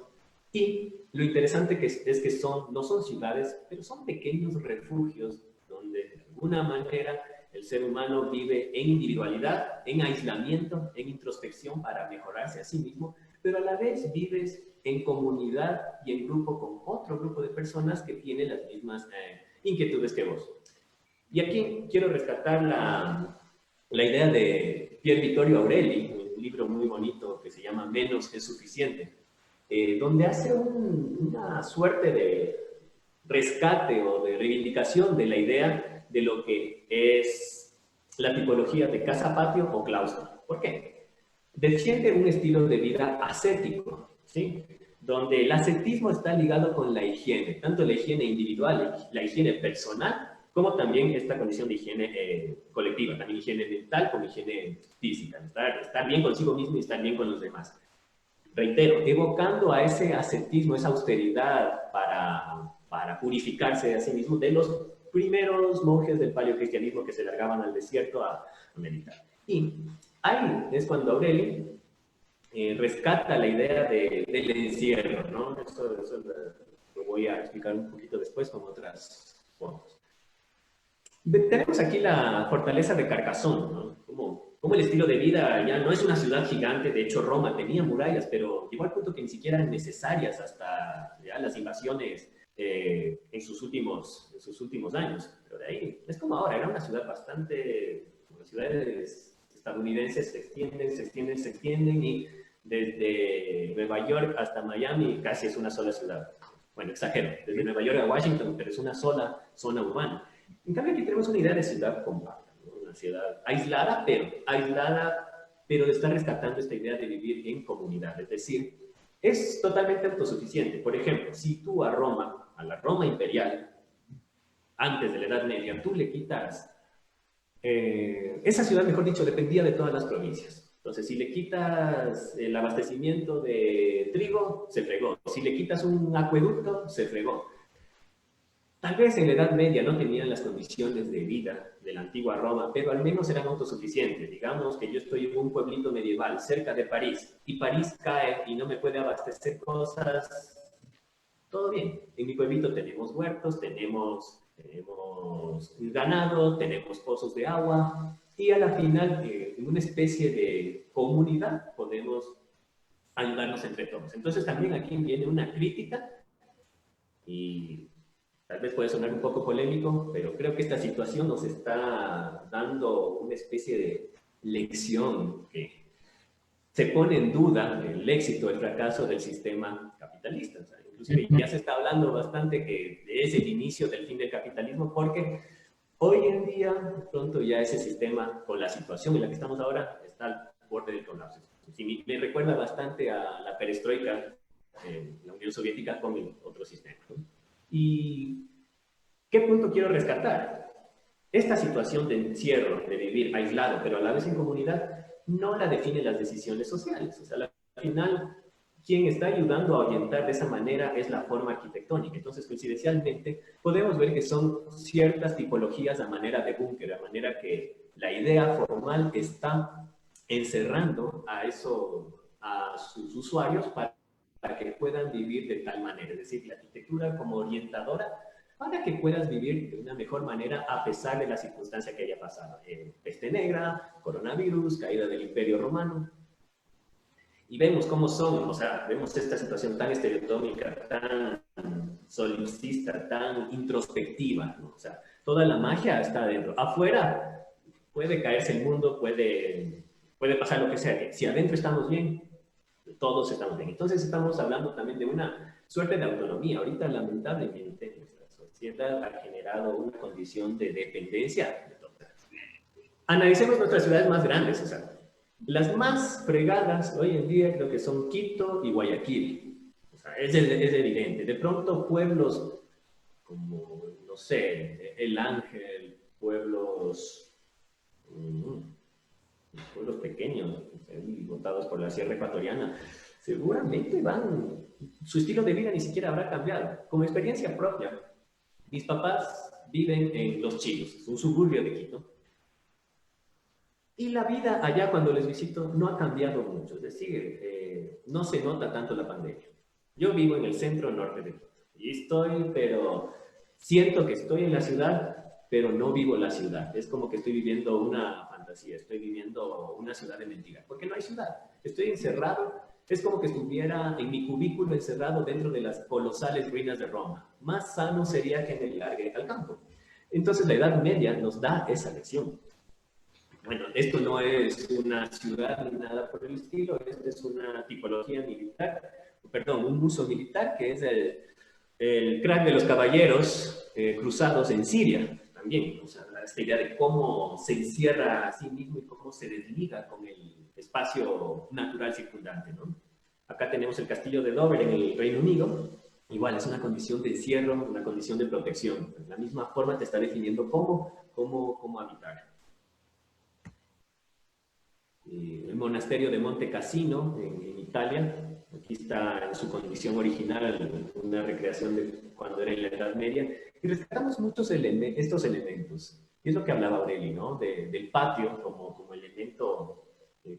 Y lo interesante es que no son ciudades, pero son pequeños refugios donde de alguna manera el ser humano vive en individualidad, en aislamiento, en introspección para mejorarse a sí mismo, pero a la vez vives en comunidad y en grupo con otro grupo de personas que tienen las mismas inquietudes que vos. Y aquí quiero rescatar la idea de Pier Vittorio Aureli, un libro muy bonito que se llama Menos es suficiente, donde hace una suerte de rescate o de reivindicación de la idea de lo que es la tipología de casa-patio o claustro. ¿Por qué? Defiende un estilo de vida ascético, ¿sí? Donde el ascetismo está ligado con la higiene, tanto la higiene individual, la higiene personal, como también esta condición de higiene colectiva, también higiene mental como higiene física, estar bien consigo mismo y estar bien con los demás. Reitero, evocando a ese ascetismo, esa austeridad para purificarse a sí mismo de los primeros monjes del paleocristianismo que se largaban al desierto a meditar. Y ahí es cuando Aurelio rescata la idea del encierro, ¿no? Eso lo voy a explicar un poquito después con otras formas. Tenemos aquí la fortaleza de Carcassonne, ¿no? Como el estilo de vida ya no es una ciudad gigante, de hecho Roma tenía murallas, pero llegó al punto que ni siquiera eran necesarias hasta ya las invasiones en sus últimos años. Pero de ahí, es como ahora, era una ciudad bastante, las ciudades estadounidenses se extienden y desde Nueva York hasta Miami casi es una sola ciudad. Bueno, exagero, desde Nueva York a Washington, pero es una sola zona urbana. En cambio, aquí tenemos una idea de ciudad compacta, ¿no? Una ciudad aislada, pero está rescatando esta idea de vivir en comunidad. Es decir, es totalmente autosuficiente. Por ejemplo, si tú a Roma, a la Roma imperial, antes de la Edad Media, tú le quitas... esa ciudad, mejor dicho, dependía de todas las provincias. Entonces, si le quitas el abastecimiento de trigo, se fregó. Si le quitas un acueducto, se fregó. Tal vez en la Edad Media no tenían las condiciones de vida de la antigua Roma, pero al menos eran autosuficientes. Digamos que yo estoy en un pueblito medieval cerca de París y París cae y no me puede abastecer cosas. Todo bien. En mi pueblito tenemos huertos, tenemos ganado, tenemos pozos de agua y a la final, en una especie de comunidad, podemos ayudarnos entre todos. Entonces también aquí viene una crítica y tal vez puede sonar un poco polémico, pero creo que esta situación nos está dando una especie de lección que se pone en duda el éxito, el fracaso del sistema capitalista. O sea, inclusive ya se está hablando bastante que es el inicio del fin del capitalismo, porque hoy en día, pronto ya ese sistema, con la situación en la que estamos ahora, está al borde del colapso. Me recuerda bastante a la perestroika en la Unión Soviética con el otro sistema, ¿no? ¿Y qué punto quiero rescatar? Esta situación de encierro, de vivir aislado, pero a la vez en comunidad, no la definen las decisiones sociales. O sea, al final, quien está ayudando a orientar de esa manera es la forma arquitectónica. Entonces, coincidencialmente, podemos ver que son ciertas tipologías a manera de búnker, a manera que la idea formal está encerrando a sus usuarios para que puedan vivir de tal manera. Es decir, la arquitectura como orientadora para que puedas vivir de una mejor manera a pesar de la circunstancia que haya pasado. Peste negra, coronavirus, caída del Imperio Romano. Y vemos cómo son, o sea, vemos esta situación tan estereotómica, tan solipsista, tan introspectiva, ¿no? O sea, toda la magia está adentro. Afuera puede caerse el mundo, puede pasar lo que sea, que si adentro estamos bien, todos estamos bien. Entonces estamos hablando también de una suerte de autonomía. Ahorita, lamentablemente, nuestra sociedad ha generado una condición de dependencia de todas. Analicemos nuestras ciudades más grandes, o sea, las más fregadas hoy en día creo que son Quito y Guayaquil. O sea, es evidente. De pronto pueblos como, no sé, El Ángel, pueblos pequeños, botados por la Sierra Ecuatoriana, seguramente su estilo de vida ni siquiera habrá cambiado. Como experiencia propia, mis papás viven en Los Chillos, un suburbio de Quito. Y la vida allá cuando les visito no ha cambiado mucho, es decir, no se nota tanto la pandemia. Yo vivo en el centro norte de Quito y pero siento que estoy en la ciudad, pero no vivo la ciudad. Es como que estoy viviendo una fantasía, estoy viviendo una ciudad de mentira, porque no hay ciudad. Estoy encerrado, es como que estuviera en mi cubículo encerrado dentro de las colosales ruinas de Roma. Más sano sería que me largue al campo. Entonces la Edad Media nos da esa lección. Bueno, esto no es una ciudad ni nada por el estilo, esto es una tipología militar, perdón, un uso militar que es el crack de los caballeros cruzados en Siria también. O sea, esta idea de cómo se encierra a sí mismo y cómo se desliga con el espacio natural circundante, ¿no? Acá tenemos el castillo de Dover en el Reino Unido igual es una condición de encierro, una condición de protección. De la misma forma te está definiendo cómo habitar. El monasterio de Monte Cassino, en Italia, aquí está en su condición original, una recreación de cuando era en la Edad Media, y rescatamos muchos estos elementos. Y es lo que hablaba Aureli, ¿no? Del patio como elemento,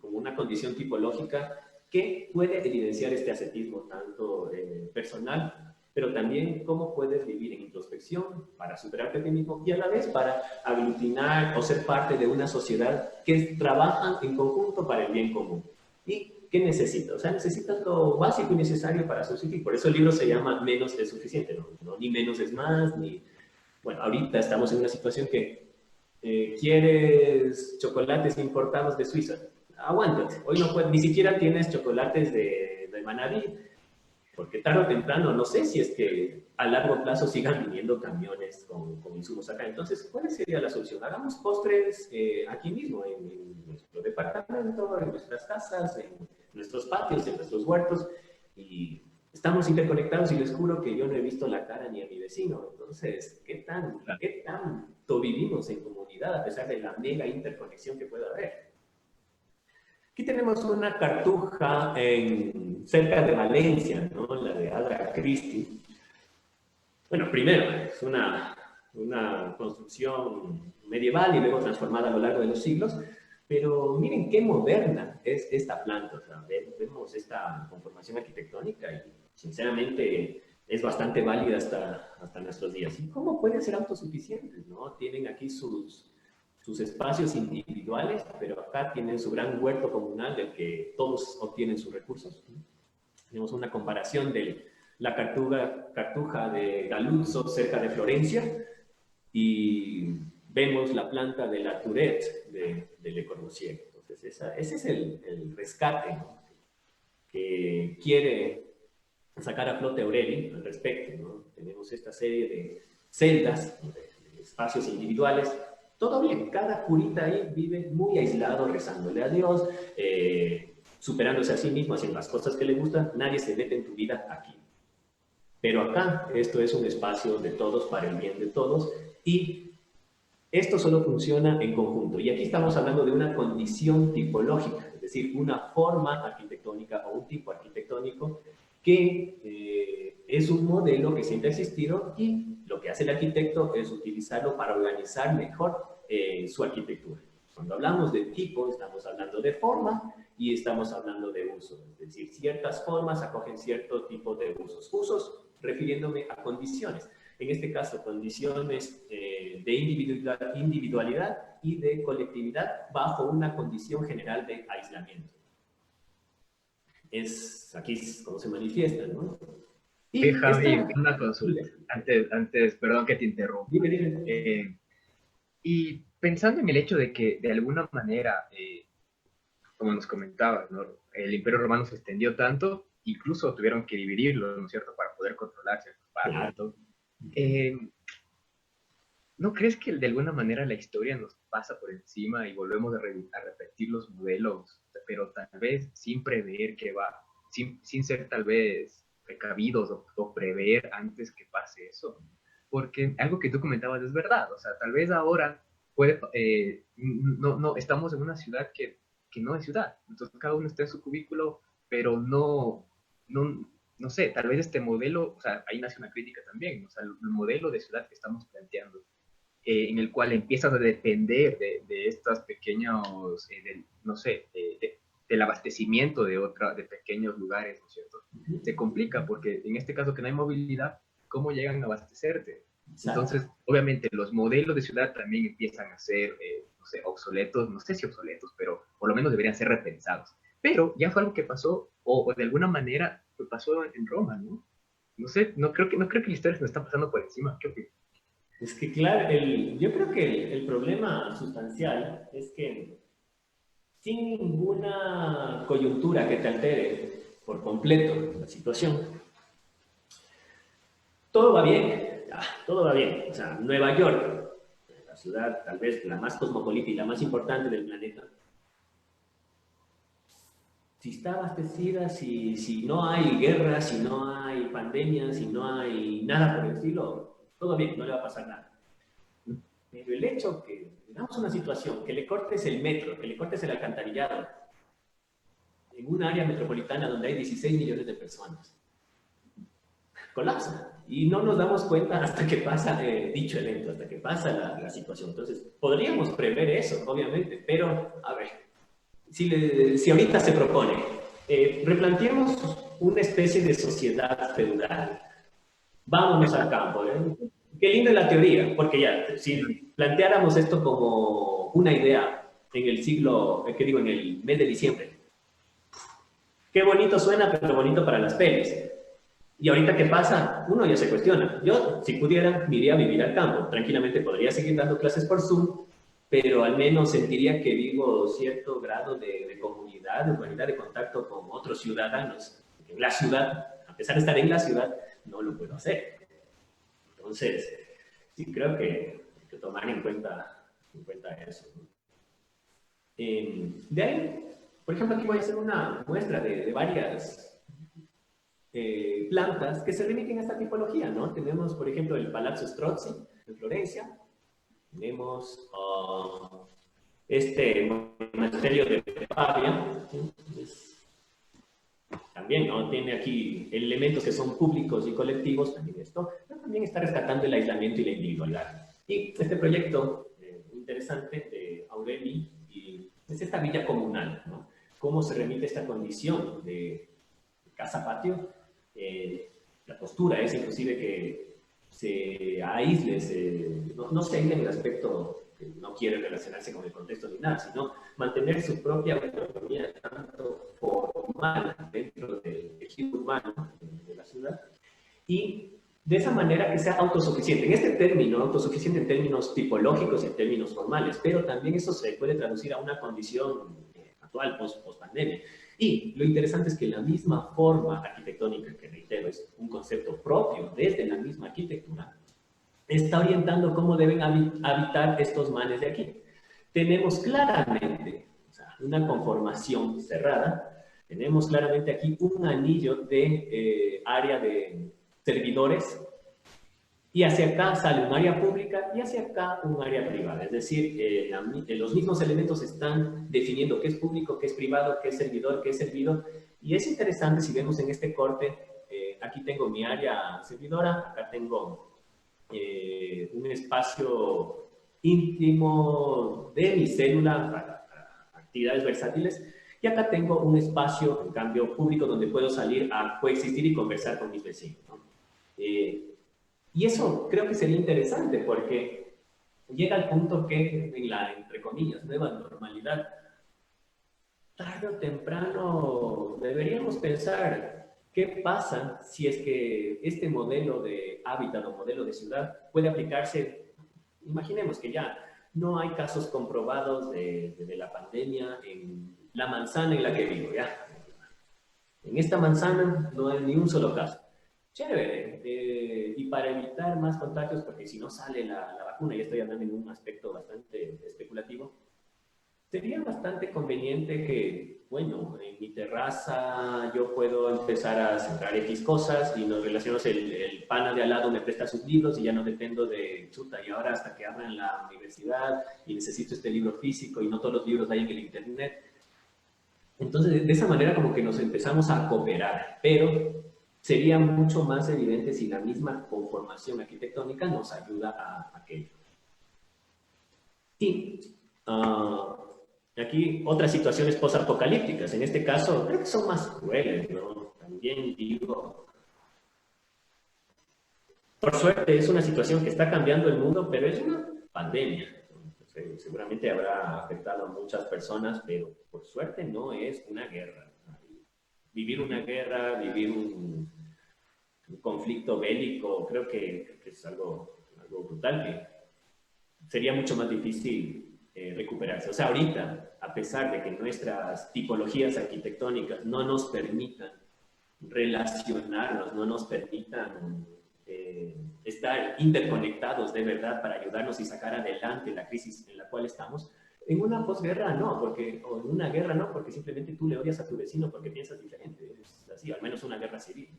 como una condición tipológica que puede evidenciar este ascetismo tanto personal, pero también cómo puedes vivir en introspección para superarte a ti mismo y a la vez para aglutinar o ser parte de una sociedad que trabaja en conjunto para el bien común. ¿Y qué necesitas? O sea, necesitas lo básico y necesario para subsistir. Por eso el libro se llama Menos es suficiente, ¿no? Ni menos es más, ni... Bueno, ahorita estamos en una situación que quieres chocolates importados de Suiza. Aguántate, hoy no puedes, ni siquiera tienes chocolates de Manabí, porque tarde o temprano, no sé si es que a largo plazo sigan viniendo camiones con insumos acá. Entonces, ¿cuál sería la solución? Hagamos postres aquí mismo, en nuestro departamento, en nuestras casas, en nuestros patios, en nuestros huertos, y estamos interconectados y les juro que yo no he visto la cara ni a mi vecino. Entonces, ¿qué tanto vivimos en comunidad a pesar de la mega interconexión que puede haber? Aquí tenemos una cartuja cerca de Valencia, ¿no? La de Agatha Christie. Bueno, primero, es una construcción medieval y luego transformada a lo largo de los siglos, pero miren qué moderna es esta planta. O sea, vemos esta conformación arquitectónica y sinceramente es bastante válida hasta nuestros días. ¿Y cómo pueden ser autosuficientes, no? Tienen aquí sus espacios individuales, pero acá tienen su gran huerto comunal del que todos obtienen sus recursos. Tenemos una comparación de la cartuja de Galuzzo cerca de Florencia y vemos la planta de la Tourette de Le Corbusier. Entonces, ese es el rescate, ¿no? Que quiere sacar a flote Aureli al respecto, ¿no? Tenemos esta serie de celdas, de espacios individuales. Todo bien, cada curita ahí vive muy aislado, rezándole a Dios, superándose a sí mismo, haciendo las cosas que le gustan. Nadie se mete en tu vida aquí. Pero acá, esto es un espacio de todos para el bien de todos y esto solo funciona en conjunto. Y aquí estamos hablando de una condición tipológica, es decir, una forma arquitectónica o un tipo arquitectónico que es un modelo que siempre ha existido y lo que hace el arquitecto es utilizarlo para organizar mejor su arquitectura. Cuando hablamos de tipo, estamos hablando de forma y estamos hablando de uso. Es decir, ciertas formas acogen cierto tipo de usos. Usos refiriéndome a condiciones. En este caso, condiciones de individualidad y de colectividad bajo una condición general de aislamiento. Es aquí como se manifiesta, ¿no? Y Javi, una consulta. Antes, perdón que te interrumpa. Dime. Y pensando en el hecho de que, de alguna manera, como nos comentabas, ¿no? El Imperio Romano se extendió tanto, incluso tuvieron que dividirlo, ¿no es cierto?, para poder controlar ciertas partes. Claro. ¿No crees que de alguna manera la historia nos pasa por encima y volvemos a repetir los modelos, pero tal vez sin prever que va, sin ser tal vez precavidos o prever antes que pase eso? Porque algo que tú comentabas es verdad, o sea, tal vez ahora no, estamos en una ciudad que no es ciudad, entonces cada uno está en su cubículo, pero no sé, tal vez este modelo, o sea, ahí nace una crítica también, o sea, el modelo de ciudad que estamos planteando, en el cual empiezas a depender de estos pequeños, no sé, del abastecimiento de pequeños lugares, ¿no es cierto? Se complica porque en este caso que no hay movilidad, ¿cómo llegan a abastecerte? Entonces, obviamente, los modelos de ciudad también empiezan a ser, no sé, obsoletos, no sé si obsoletos, pero por lo menos deberían ser repensados. Pero ya fue algo que pasó, o de alguna manera pasó en Roma, ¿no? No sé, no creo que la historia se nos está pasando por encima. ¿Qué opinas? Es que claro, yo creo que el problema sustancial es que sin ninguna coyuntura que te altere por completo la situación, todo va bien, todo va bien. O sea, Nueva York, la ciudad tal vez la más cosmopolita y la más importante del planeta, si está abastecida, si no hay guerra, si no hay pandemia, si no hay nada por el estilo, todo bien, no le va a pasar nada. Pero el hecho que, digamos una situación, que le cortes el metro, que le cortes el alcantarillado, en un área metropolitana donde hay 16 millones de personas, colapsa. Y no nos damos cuenta hasta que pasa dicho evento, hasta que pasa la situación. Entonces, podríamos prever eso, obviamente, pero, a ver, si ahorita se propone, replanteemos una especie de sociedad feudal. Vámonos al campo. Qué linda es la teoría, porque ya, si planteáramos esto como una idea en el siglo, ¿qué digo? En el mes de diciembre. Qué bonito suena, pero bonito para las pelis. Y ahorita, ¿qué pasa? Uno ya se cuestiona. Yo, si pudiera, me iría a vivir al campo. Tranquilamente podría seguir dando clases por Zoom, pero al menos sentiría que vivo cierto grado de comunidad, de humanidad, de contacto con otros ciudadanos. En la ciudad, a pesar de estar en la ciudad, no lo puedo hacer. Entonces, sí creo que hay que tomar en cuenta eso. De ahí, por ejemplo, aquí voy a hacer una muestra de varias plantas que se remiten a esta tipología, ¿no? Tenemos, por ejemplo, el Palazzo Strozzi en Florencia, tenemos este monasterio de Pavia, también, ¿no? Tiene aquí elementos que son públicos y colectivos, también esto, pero también está rescatando el aislamiento y la individualidad. Y este proyecto interesante de Aureli es esta villa comunal, ¿no? Cómo se remite esta condición de casa-patio. La postura es inclusive que se aísle, no se aísle en el aspecto que no quiere relacionarse con el contexto ni nada, sino mantener su propia autonomía tanto formal dentro del tejido urbano de la ciudad y de esa manera que sea autosuficiente. En este término, autosuficiente en términos tipológicos y en términos formales, pero también eso se puede traducir a una condición actual, post-pandemia. Y lo interesante es que la misma forma arquitectónica, que reitero, es un concepto propio desde la misma arquitectura, está orientando cómo deben habitar estos manes de aquí. Tenemos claramente, o sea, una conformación cerrada, tenemos claramente aquí un anillo de área de servidores, y hacia acá sale un área pública y hacia acá un área privada. Es decir, los mismos elementos están definiendo qué es público, qué es privado, qué es servidor, qué es servido. Y es interesante si vemos en este corte, aquí tengo mi área servidora, acá tengo un espacio íntimo de mi célula para actividades versátiles. Y acá tengo un espacio, en cambio, público donde puedo salir a coexistir y conversar con mis vecinos, ¿no? Y eso creo que sería interesante porque llega al punto que en la, entre comillas, nueva normalidad, tarde o temprano deberíamos pensar qué pasa si es que este modelo de hábitat o modelo de ciudad puede aplicarse. Imaginemos que ya no hay casos comprobados de la pandemia en la manzana en la que vivo, ¿ya? En esta manzana no hay ni un solo caso. Chévere. Y para evitar más contagios, porque si no sale la vacuna, y estoy hablando en un aspecto bastante especulativo, sería bastante conveniente que, bueno, en mi terraza yo puedo empezar a sembrar X cosas y nos relacionamos, el pana de al lado me presta sus libros y ya no dependo de chuta, y ahora hasta que abran la universidad y necesito este libro físico y no todos los libros hay en el internet. Entonces, de esa manera como que nos empezamos a cooperar, pero sería mucho más evidente si la misma conformación arquitectónica nos ayuda a aquello. Y aquí otras situaciones posapocalípticas, en este caso creo que son más crueles, ¿no? También digo, por suerte es una situación que está cambiando el mundo, pero es una pandemia. Seguramente habrá afectado a muchas personas, pero por suerte no es una guerra. Vivir una guerra, vivir un conflicto bélico, creo que es algo brutal, que sería mucho más difícil recuperarse. O sea, ahorita, a pesar de que nuestras tipologías arquitectónicas no nos permitan relacionarnos, no nos permitan estar interconectados de verdad para ayudarnos y sacar adelante la crisis en la cual estamos, En una posguerra no, porque, o en una guerra no, porque simplemente tú le odias a tu vecino porque piensas diferente. Es así, al menos una guerra civil.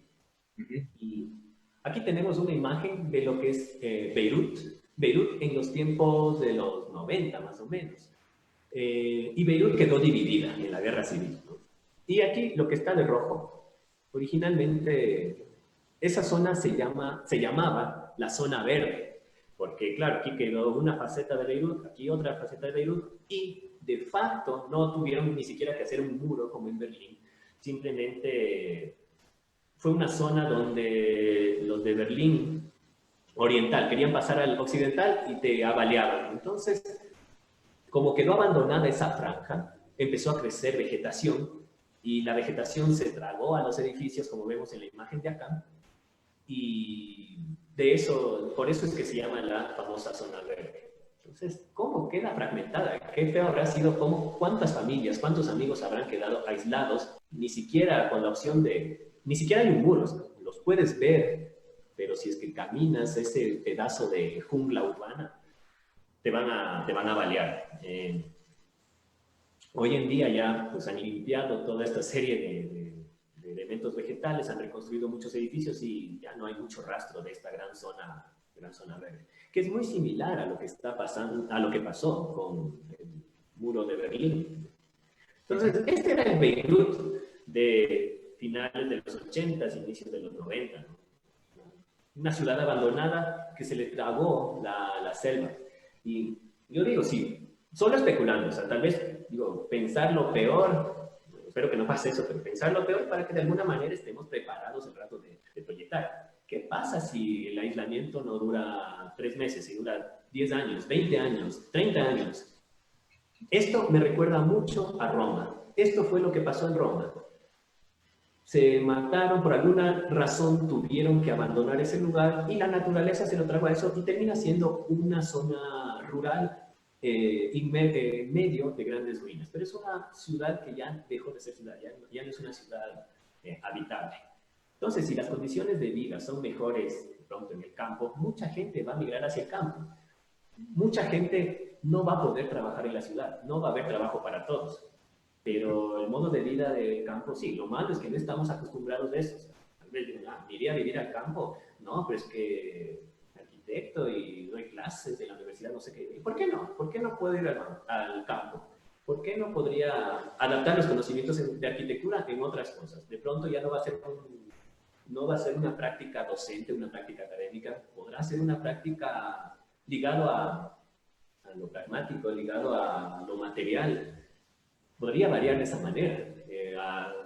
Ujú. Y aquí tenemos una imagen de lo que es Beirut. Beirut en los tiempos de los 90 más o menos. Y Beirut quedó dividida en la guerra civil, ¿no? Y aquí lo que está de rojo, originalmente esa zona se llamaba la zona verde, porque claro, aquí quedó una faceta de Beirut, aquí otra faceta de Beirut, y de facto no tuvieron ni siquiera que hacer un muro como en Berlín, simplemente fue una zona donde los de Berlín oriental querían pasar al occidental y te avaliaban. Entonces, como quedó abandonada esa franja, empezó a crecer vegetación y la vegetación se tragó a los edificios, como vemos en la imagen de acá, y de eso, por eso es que se llama la famosa zona verde. Entonces, ¿cómo queda fragmentada? ¿Qué feo habrá sido? ¿Cuántas familias, cuántos amigos habrán quedado aislados? Ni siquiera con la opción de, ni siquiera hay un muro, los puedes ver, pero si es que caminas ese pedazo de jungla urbana, te van a balear. Hoy en día ya pues, han limpiado toda esta serie de elementos vegetales, han reconstruido muchos edificios y ya no hay mucho rastro de esta gran zona verde, que es muy similar a lo que está pasando, a lo que pasó con el muro de Berlín. Entonces, este era el Beirut de finales de los 80, inicios de los 90, ¿no? Una ciudad abandonada que se le tragó la selva. Y yo digo, sí, solo especulando, o sea, tal vez, digo, pensar lo peor, espero que no pase eso, pero pensar lo peor para que de alguna manera estemos preparados el rato de proyectar. ¿Qué pasa si el aislamiento no dura 3 meses, si dura 10 años, 20 años, 30 años? Esto me recuerda mucho a Roma. Esto fue lo que pasó en Roma. Se mataron, por alguna razón tuvieron que abandonar ese lugar y la naturaleza se lo trajo a eso y termina siendo una zona rural en medio de grandes ruinas. Pero es una ciudad que ya dejó de ser ciudad, ya no es una ciudad habitable. Entonces, si las condiciones de vida son mejores pronto en el campo, mucha gente va a migrar hacia el campo. Mucha gente no va a poder trabajar en la ciudad, no va a haber trabajo para todos. Pero el modo de vida del campo, sí, lo malo es que no estamos acostumbrados a eso. O sea, tal vez digan, me iría a vivir al campo. No, pero es que arquitecto y doy clases de la universidad, no sé qué. ¿Y por qué no? ¿Por qué no puedo ir al campo? ¿Por qué no podría adaptar los conocimientos de arquitectura en otras cosas? De pronto ya no va a ser no va a ser una práctica docente, una práctica académica, podrá ser una práctica ligado a lo pragmático, ligado a lo material. Podría variar de esa manera,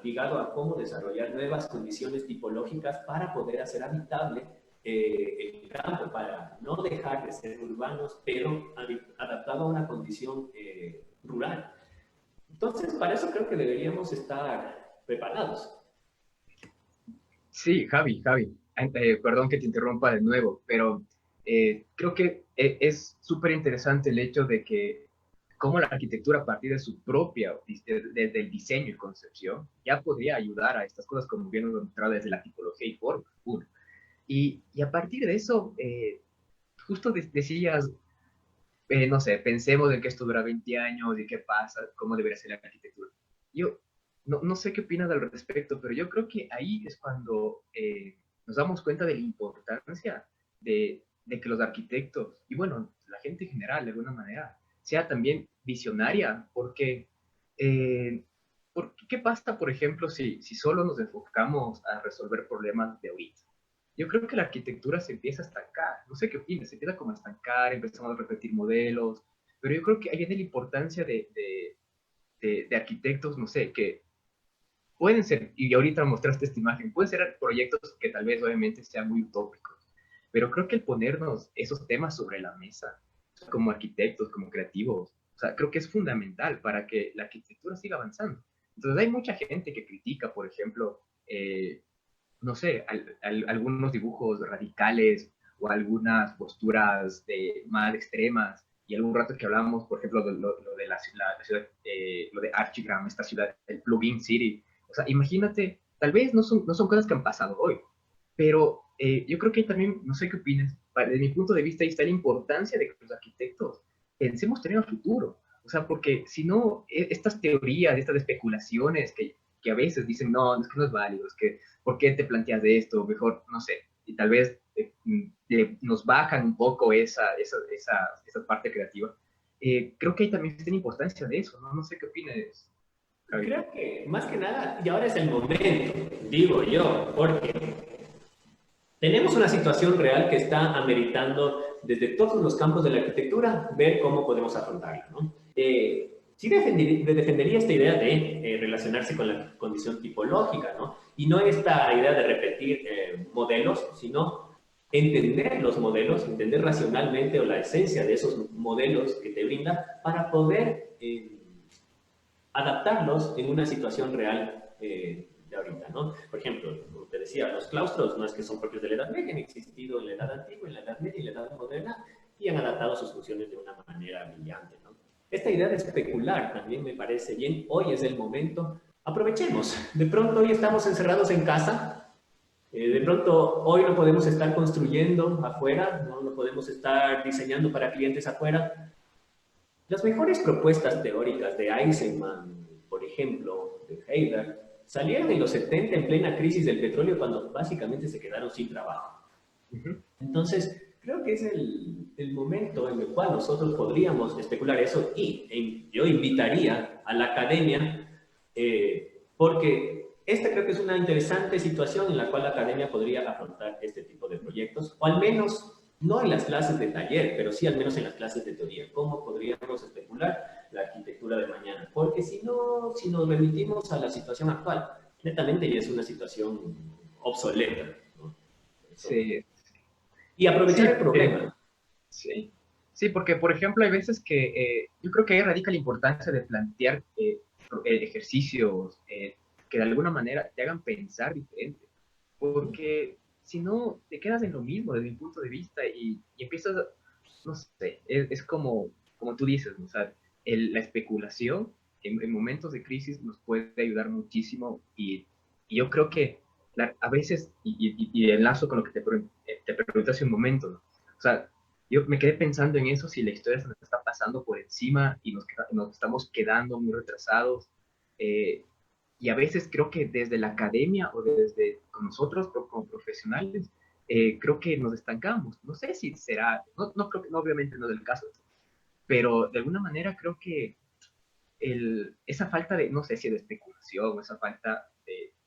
ligado a cómo desarrollar nuevas condiciones tipológicas para poder hacer habitable el campo, para no dejar de ser urbanos, pero adaptado a una condición rural. Entonces, para eso creo que deberíamos estar preparados. Sí, Javi, perdón que te interrumpa de nuevo, pero creo que es súper interesante el hecho de que cómo la arquitectura a partir de su propia, desde el diseño y concepción, ya podría ayudar a estas cosas como bien hemos mostrado desde la tipología y forma. Uno. Y a partir de eso, justo decías, no sé, pensemos en que esto dura 20 años y qué pasa, cómo debería ser la arquitectura. Yo no sé qué opinas al respecto, pero yo creo que ahí es cuando nos damos cuenta de la importancia de que los arquitectos, y bueno, la gente en general, de alguna manera, sea también visionaria, eh, porque ¿qué pasa, por ejemplo, si solo nos enfocamos a resolver problemas de ahorita? Yo creo que la arquitectura se empieza a estancar. No sé qué opinas, se empieza como a estancar, empezamos a repetir modelos, pero yo creo que ahí viene la importancia de arquitectos, no sé, que pueden ser, y ahorita mostraste esta imagen, pueden ser proyectos que tal vez obviamente sean muy utópicos, pero creo que el ponernos esos temas sobre la mesa, como arquitectos, como creativos, o sea, creo que es fundamental para que la arquitectura siga avanzando. Entonces hay mucha gente que critica, por ejemplo, no sé, algunos dibujos radicales o algunas posturas más extremas. Y algún rato que hablábamos, por ejemplo, de lo de la ciudad, lo de Archigram, esta ciudad, el plugin city. O sea, imagínate, tal vez no son cosas que han pasado hoy, pero yo creo que también, no sé qué opinas, desde mi punto de vista ahí está la importancia de que los arquitectos pensemos tener un futuro. O sea, porque si no, estas teorías, estas especulaciones que a veces dicen, no, es que no es válido, es que, ¿por qué te planteas de esto? Mejor, no sé, y tal vez nos bajan un poco esa parte creativa. Creo que ahí también tiene importancia de eso, ¿no? No sé qué opinas, Javi. Creo que más que nada, y ahora es el momento, digo yo, porque tenemos una situación real que está ameritando desde todos los campos de la arquitectura ver cómo podemos afrontarla, ¿no? Sí defendería esta idea de relacionarse con la condición tipológica, ¿no? Y no esta idea de repetir modelos, sino entender los modelos, entender racionalmente o la esencia de esos modelos que te brinda para poder adaptarlos en una situación real de ahorita, ¿no? Por ejemplo, como te decía, los claustros no es que son propios de la Edad Media, han existido en la Edad Antigua, en la Edad Media y en la Edad Moderna y han adaptado sus funciones de una manera brillante, ¿no? Esta idea de especular también me parece bien. Hoy es el momento. Aprovechemos. De pronto hoy estamos encerrados en casa. De pronto hoy no podemos estar construyendo afuera, no podemos estar diseñando para clientes afuera. Las mejores propuestas teóricas de Eisenman, por ejemplo, de Heidegger, salieron en los 70 en plena crisis del petróleo cuando básicamente se quedaron sin trabajo. Entonces, creo que es el momento en el cual nosotros podríamos especular eso y yo invitaría a la academia, porque esta creo que es una interesante situación en la cual la academia podría afrontar este tipo de proyectos, o al menos no en las clases de taller, pero sí al menos en las clases de teoría. ¿Cómo podríamos especular la arquitectura de mañana? Porque si no, si nos remitimos a la situación actual, netamente ya es una situación obsoleta, ¿no? Sí, Y aprovechar sí, el problema. sí. Sí, porque, por ejemplo, hay veces que yo creo que ahí radica la importancia de plantear ejercicios que de alguna manera te hagan pensar diferente. Porque si no, te quedas en lo mismo desde mi punto de vista y empiezas, no sé, es como tú dices, ¿no? O sea, la especulación en momentos de crisis nos puede ayudar muchísimo y yo creo que a veces, y enlazo con lo que te pregunté hace un momento, ¿no? O sea, yo me quedé pensando en eso, si la historia se nos está pasando por encima y nos estamos quedando muy retrasados. Eh, y a veces creo que desde la academia o desde con nosotros como profesionales, creo que nos estancamos. No sé si será, no creo que, no, obviamente no es el caso, pero de alguna manera creo que esa falta de, no sé si de especulación, o esa falta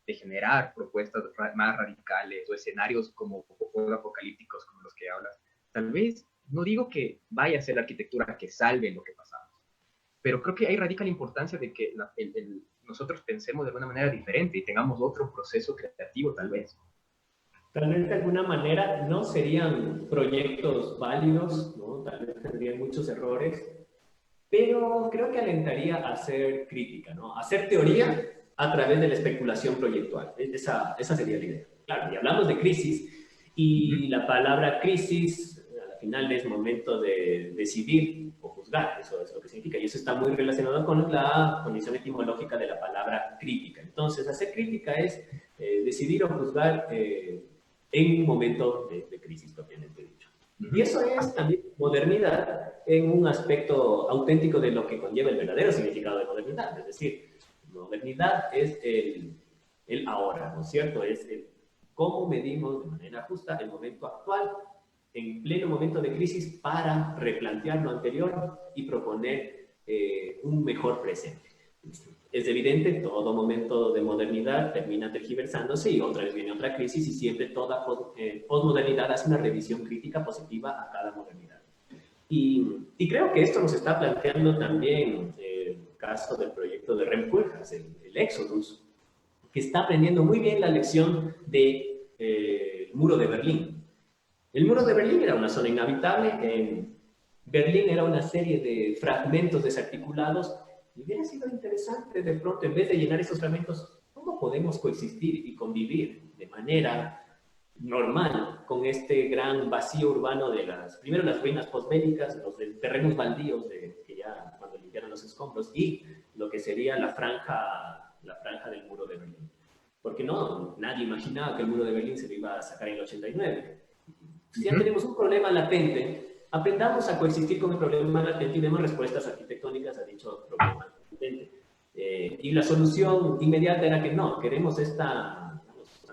de generar propuestas más radicales o escenarios como apocalípticos como los que hablas, tal vez, no digo que vaya a ser la arquitectura que salve lo que pasamos, pero creo que ahí radica la importancia de que nosotros pensemos de alguna manera diferente y tengamos otro proceso creativo tal vez. Tal vez de alguna manera no serían proyectos válidos, ¿no? Tal vez tendrían muchos errores, pero creo que alentaría a hacer crítica, ¿no? A hacer teoría a través de la especulación proyectual. Esa sería la idea. Claro, y hablamos de crisis, y la palabra crisis, al final es momento de decidir o juzgar, eso es lo que significa, y eso está muy relacionado con la condición etimológica de la palabra crítica. Entonces, hacer crítica es decidir o juzgar en un momento de crisis, propiamente dicho. Y eso es también modernidad en un aspecto auténtico de lo que conlleva el verdadero significado de modernidad. Es decir, modernidad es el ahora, ¿no es cierto? Es el cómo medimos de manera justa el momento actual en pleno momento de crisis para replantear lo anterior y proponer un mejor presente. Es evidente, todo momento de modernidad termina tergiversándose y otra vez viene otra crisis y siempre toda posmodernidad hace una revisión crítica positiva a cada modernidad. Y creo que esto nos está planteando también el caso del proyecto de Rem Koolhaas, el Exodus, que está aprendiendo muy bien la lección del muro de Berlín. El muro de Berlín era una zona inhabitable, en Berlín era una serie de fragmentos desarticulados y hubiera sido interesante de pronto, en vez de llenar esos fragmentos, ¿cómo podemos coexistir y convivir de manera normal con este gran vacío urbano de primero las ruinas postbélicas, los terrenos baldíos que ya cuando limpiaron los escombros y lo que sería la franja del muro de Berlín? Porque no, nadie imaginaba que el muro de Berlín se lo iba a sacar en el 89. Ya tenemos un problema latente aprendamos a coexistir con el problema latente y demos respuestas arquitectónicas a dicho problema latente. Y la solución inmediata era que no, queremos esta, digamos,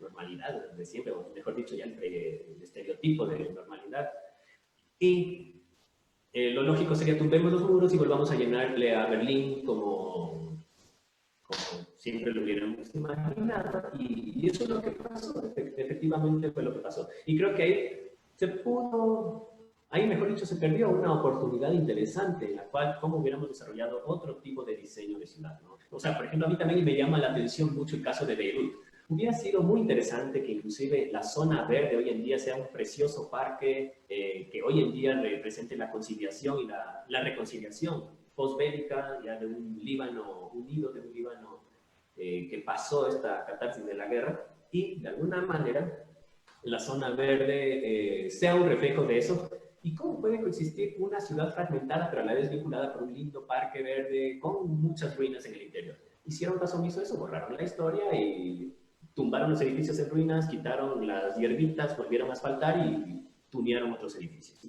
normalidad de siempre, o mejor dicho, ya el estereotipo de normalidad. Y lo lógico sería tumbemos los muros y volvamos a llenarle a Berlín como siempre lo hubiéramos imaginado. Y eso es lo que pasó, efectivamente fue lo que pasó. Y creo que ahí mejor dicho, se perdió una oportunidad interesante en la cual, cómo hubiéramos desarrollado otro tipo de diseño de ciudad, ¿no? O sea, por ejemplo, a mí también me llama la atención mucho el caso de Beirut. Hubiera sido muy interesante que inclusive la zona verde hoy en día sea un precioso parque que hoy en día represente la conciliación y la reconciliación postbélica ya de un Líbano unido, de un Líbano que pasó esta catarsis de la guerra y de alguna manera la zona verde sea un reflejo de eso. ¿Y cómo puede coexistir una ciudad fragmentada pero a la vez vinculada por un lindo parque verde con muchas ruinas en el interior? Hicieron caso omiso de eso, borraron la historia y tumbaron los edificios en ruinas, quitaron las hierbitas, volvieron a asfaltar y tunearon otros edificios.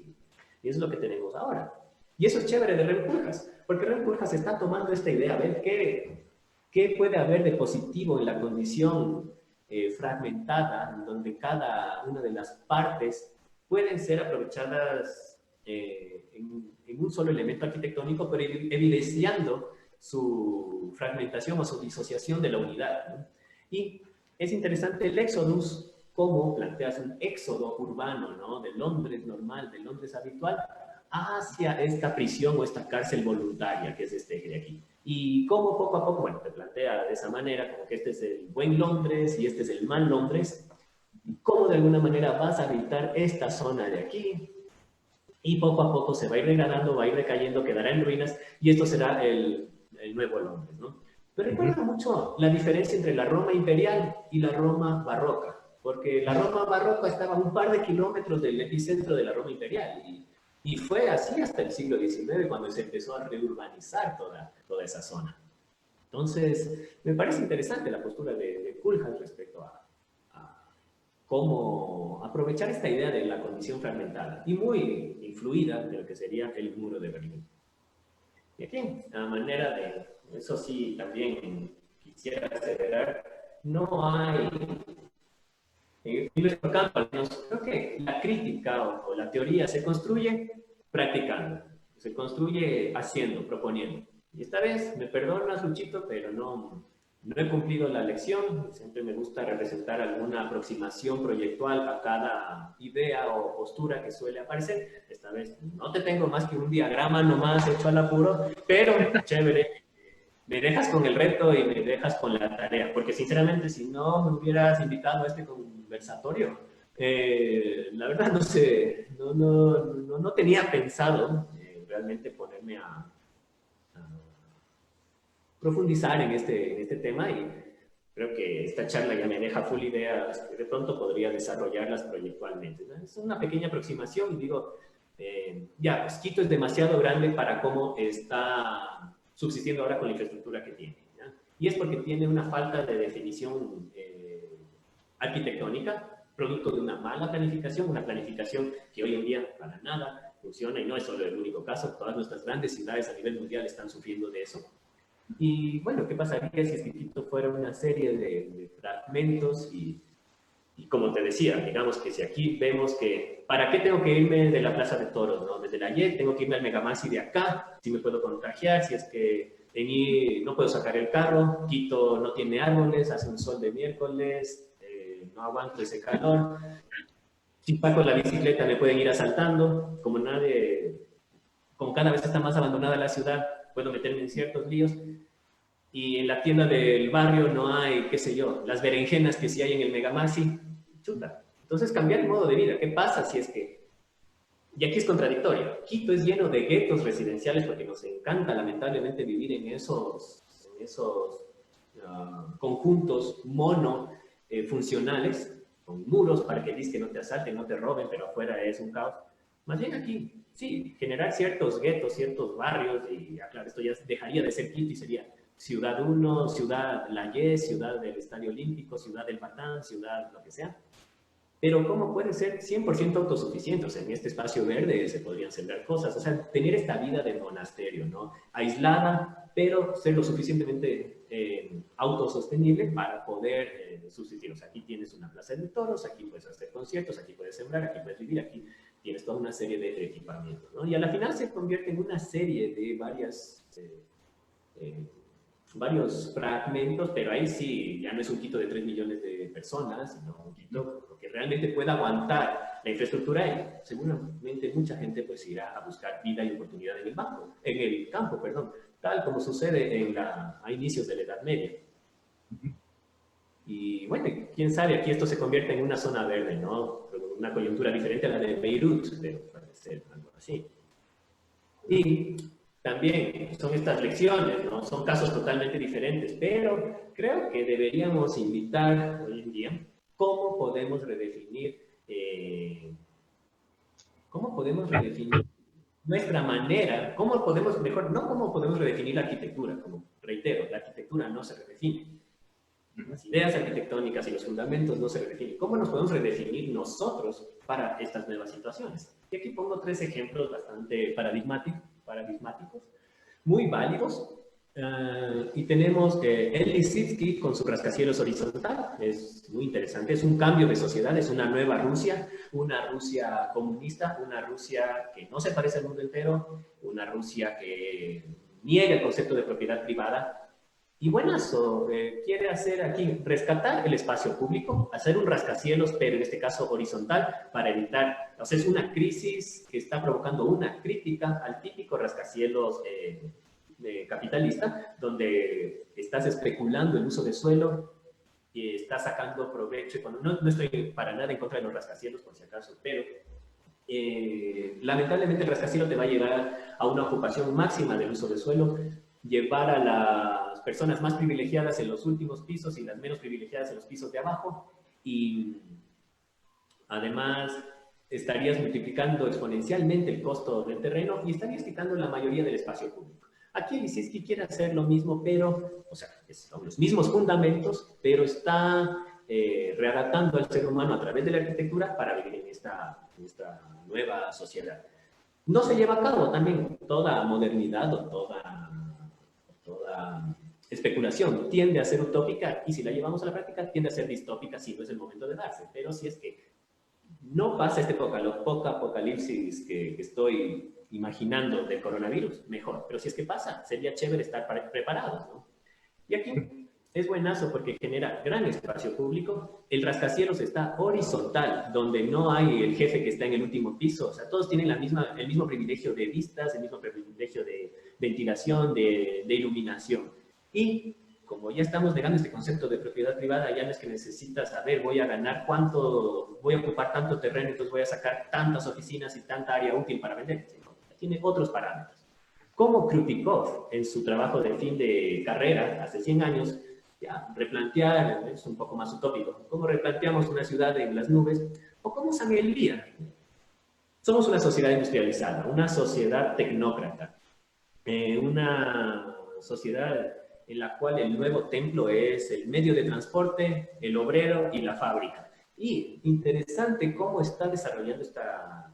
Y eso es lo que tenemos ahora. Y eso es chévere de Rem Koolhaas, porque Rem Koolhaas está tomando esta idea, a ver qué puede haber de positivo en la condición fragmentada, en donde cada una de las partes pueden ser aprovechadas en un solo elemento arquitectónico, pero evidenciando su fragmentación o su disociación de la unidad, ¿no? Y es interesante el Éxodus, cómo planteas un éxodo urbano, ¿no? De Londres normal, de Londres habitual, hacia esta prisión o esta cárcel voluntaria que es este eje de aquí. Y cómo poco a poco, bueno, te plantea de esa manera, como que este es el buen Londres y este es el mal Londres, cómo de alguna manera vas a habitar esta zona de aquí, y poco a poco se va a ir degradando, va a ir decayendo, quedará en ruinas, y esto será el nuevo Londres, ¿no? Pero recuerda mucho la diferencia entre la Roma imperial y la Roma barroca, porque la Roma barroca estaba a un par de kilómetros del epicentro de la Roma imperial, y fue así hasta el siglo XIX, cuando se empezó a reurbanizar toda esa zona. Entonces, me parece interesante la postura de Koolhaas respecto a cómo aprovechar esta idea de la condición fragmentada, y muy influida de lo que sería el muro de Berlín. Y aquí, a manera de, eso sí, también quisiera aseverar, no hay, en nuestro campo, al menos, creo que la crítica o la teoría se construye practicando, se construye haciendo, proponiendo. Y esta vez, me perdonas, Luchito, pero no he cumplido la lección. Siempre me gusta representar alguna aproximación proyectual a cada idea o postura que suele aparecer. Esta vez no te tengo más que un diagrama nomás hecho al apuro, pero chévere. Me dejas con el reto y me dejas con la tarea, porque sinceramente si no me hubieras invitado a este conversatorio, la verdad no sé, no tenía pensado realmente ponerme a profundizar en este tema, y creo que esta charla ya me deja full ideas que de pronto podría desarrollarlas proyectualmente, ¿no? Es una pequeña aproximación y digo, ya, pues Quito es demasiado grande para cómo está subsistiendo ahora con la infraestructura que tiene, ¿ya? Y es porque tiene una falta de definición arquitectónica, producto de una mala planificación, una planificación que hoy en día para nada funciona, y no es solo el único caso, todas nuestras grandes ciudades a nivel mundial están sufriendo de eso. Y bueno, ¿qué pasaría si es que Quito fuera una serie de fragmentos? Y como te decía, digamos que si aquí vemos que, ¿para qué tengo que irme de la Plaza de Toros, no? Desde la YEC tengo que irme al Megamasi de acá, si me puedo contagiar, si es que no puedo sacar el carro, Quito no tiene árboles, hace un sol de miércoles, no aguanto ese calor, si saco la bicicleta me pueden ir asaltando, como cada vez está más abandonada la ciudad, puedo meterme en ciertos líos, y en la tienda del barrio no hay, qué sé yo, las berenjenas que sí hay en el Megamasi, chuta. Entonces cambiar el modo de vida, ¿qué pasa si es que, y aquí es contradictorio, Quito es lleno de guetos residenciales porque nos encanta lamentablemente vivir en esos conjuntos funcionales, con muros para que que no te asalten, no te roben, pero afuera es un caos. Más bien aquí, sí, generar ciertos guetos, ciertos barrios, y claro, esto ya dejaría de ser Quito y sería Ciudad 1, Ciudad La Ye, Ciudad del Estadio Olímpico, Ciudad del Batán, Ciudad lo que sea. Pero ¿cómo pueden ser 100% autosuficientes? En este espacio verde se podrían sembrar cosas, o sea, tener esta vida de monasterio, ¿no? Aislada, pero ser lo suficientemente autosostenible para poder subsistir. O sea, aquí tienes una plaza de toros, aquí puedes hacer conciertos, aquí puedes sembrar, aquí puedes vivir, aquí tienes toda una serie de equipamientos, ¿no? Y a la final se convierte en una serie de varios fragmentos, pero ahí sí, ya no es un Quito de 3 millones de personas, sino un Quito que realmente pueda aguantar la infraestructura y seguramente mucha gente pues irá a buscar vida y oportunidad en el campo, perdón, tal como sucede a inicios de la Edad Media. Y bueno, quién sabe, aquí esto se convierte en una zona verde, ¿no? Una coyuntura diferente a la de Beirut, pero puede ser algo así. Y también son estas lecciones, ¿no? Son casos totalmente diferentes, pero creo que deberíamos invitar hoy en día cómo podemos redefinir, nuestra manera, cómo podemos, mejor, no cómo podemos redefinir la arquitectura, como reitero, la arquitectura no se redefine. Las ideas arquitectónicas y los fundamentos no se redefinen. ¿Cómo nos podemos redefinir nosotros para estas nuevas situaciones? Y aquí pongo 3 ejemplos bastante paradigmáticos, muy válidos. Y tenemos el Lissitzky con su rascacielos horizontal. Es muy interesante. Es un cambio de sociedad, es una nueva Rusia, una Rusia comunista, una Rusia que no se parece al mundo entero, una Rusia que niega el concepto de propiedad privada. Y buenazo, quiere hacer aquí, rescatar el espacio público, hacer un rascacielos, pero en este caso horizontal, para evitar, o sea, es una crisis que está provocando una crítica al típico rascacielos capitalista, donde estás especulando el uso de suelo y estás sacando provecho. No estoy para nada en contra de los rascacielos, por si acaso, pero lamentablemente el rascacielos te va a llevar a una ocupación máxima del uso de suelo, llevar a las personas más privilegiadas en los últimos pisos y las menos privilegiadas en los pisos de abajo, y además estarías multiplicando exponencialmente el costo del terreno y estarías quitando la mayoría del espacio público. Aquí Lissitzky quiere hacer lo mismo, pero, o sea, son los mismos fundamentos, pero está readaptando al ser humano a través de la arquitectura para vivir en esta nueva sociedad. No se lleva a cabo también toda modernidad o toda especulación tiende a ser utópica, y si la llevamos a la práctica tiende a ser distópica si no es el momento de darse. Pero si es que no pasa este poco apocalipsis que estoy imaginando del coronavirus, mejor. Pero si es que pasa, sería chévere estar preparados, ¿no? Y aquí es buenazo porque genera gran espacio público. El rascacielos está horizontal, donde no hay el jefe que está en el último piso. O sea, todos tienen el mismo privilegio de vistas, el mismo privilegio de ventilación, de iluminación. Y como ya estamos negando este concepto de propiedad privada, ya no es que necesitas saber, voy a ganar cuánto, voy a ocupar tanto terreno, entonces voy a sacar tantas oficinas y tanta área útil para vender. Tiene otros parámetros. Como Krutikov, en su trabajo de fin de carrera, hace 100 años, ya replantear, es un poco más utópico, cómo replanteamos una ciudad en las nubes, o cómo Samuel Lier. Somos una sociedad industrializada, una sociedad tecnócrata, una sociedad en la cual el nuevo templo es el medio de transporte, el obrero y la fábrica. Y interesante cómo está desarrollando esta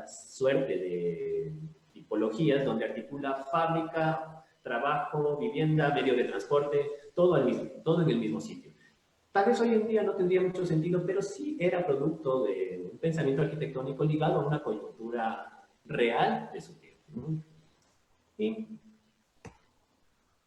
suerte de tipologías donde articula fábrica, trabajo, vivienda, medio de transporte, todo en el mismo sitio. Tal vez hoy en día no tendría mucho sentido, pero sí era producto de un pensamiento arquitectónico ligado a una coyuntura real de su tiempo, ¿no? Y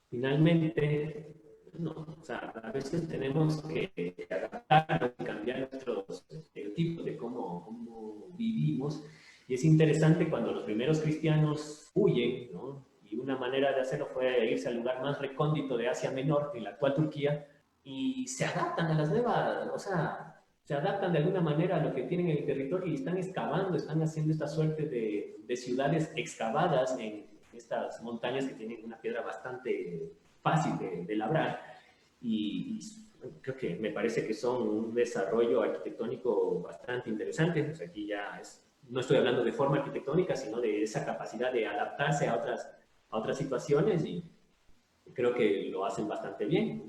finalmente, no, o sea, a veces tenemos que adaptar y cambiar nuestros estereotipos de cómo vivimos. Y es interesante cuando los primeros cristianos huyen, ¿no? Y una manera de hacerlo fue irse al lugar más recóndito de Asia Menor, en la actual Turquía, y se adaptan a las nuevas, o sea, se adaptan de alguna manera a lo que tienen en el territorio y están excavando, están haciendo esta suerte de ciudades excavadas en estas montañas que tienen una piedra bastante fácil de labrar, y creo que me parece que son un desarrollo arquitectónico bastante interesante. Pues aquí ya no estoy hablando de forma arquitectónica, sino de esa capacidad de adaptarse a otras situaciones, y creo que lo hacen bastante bien.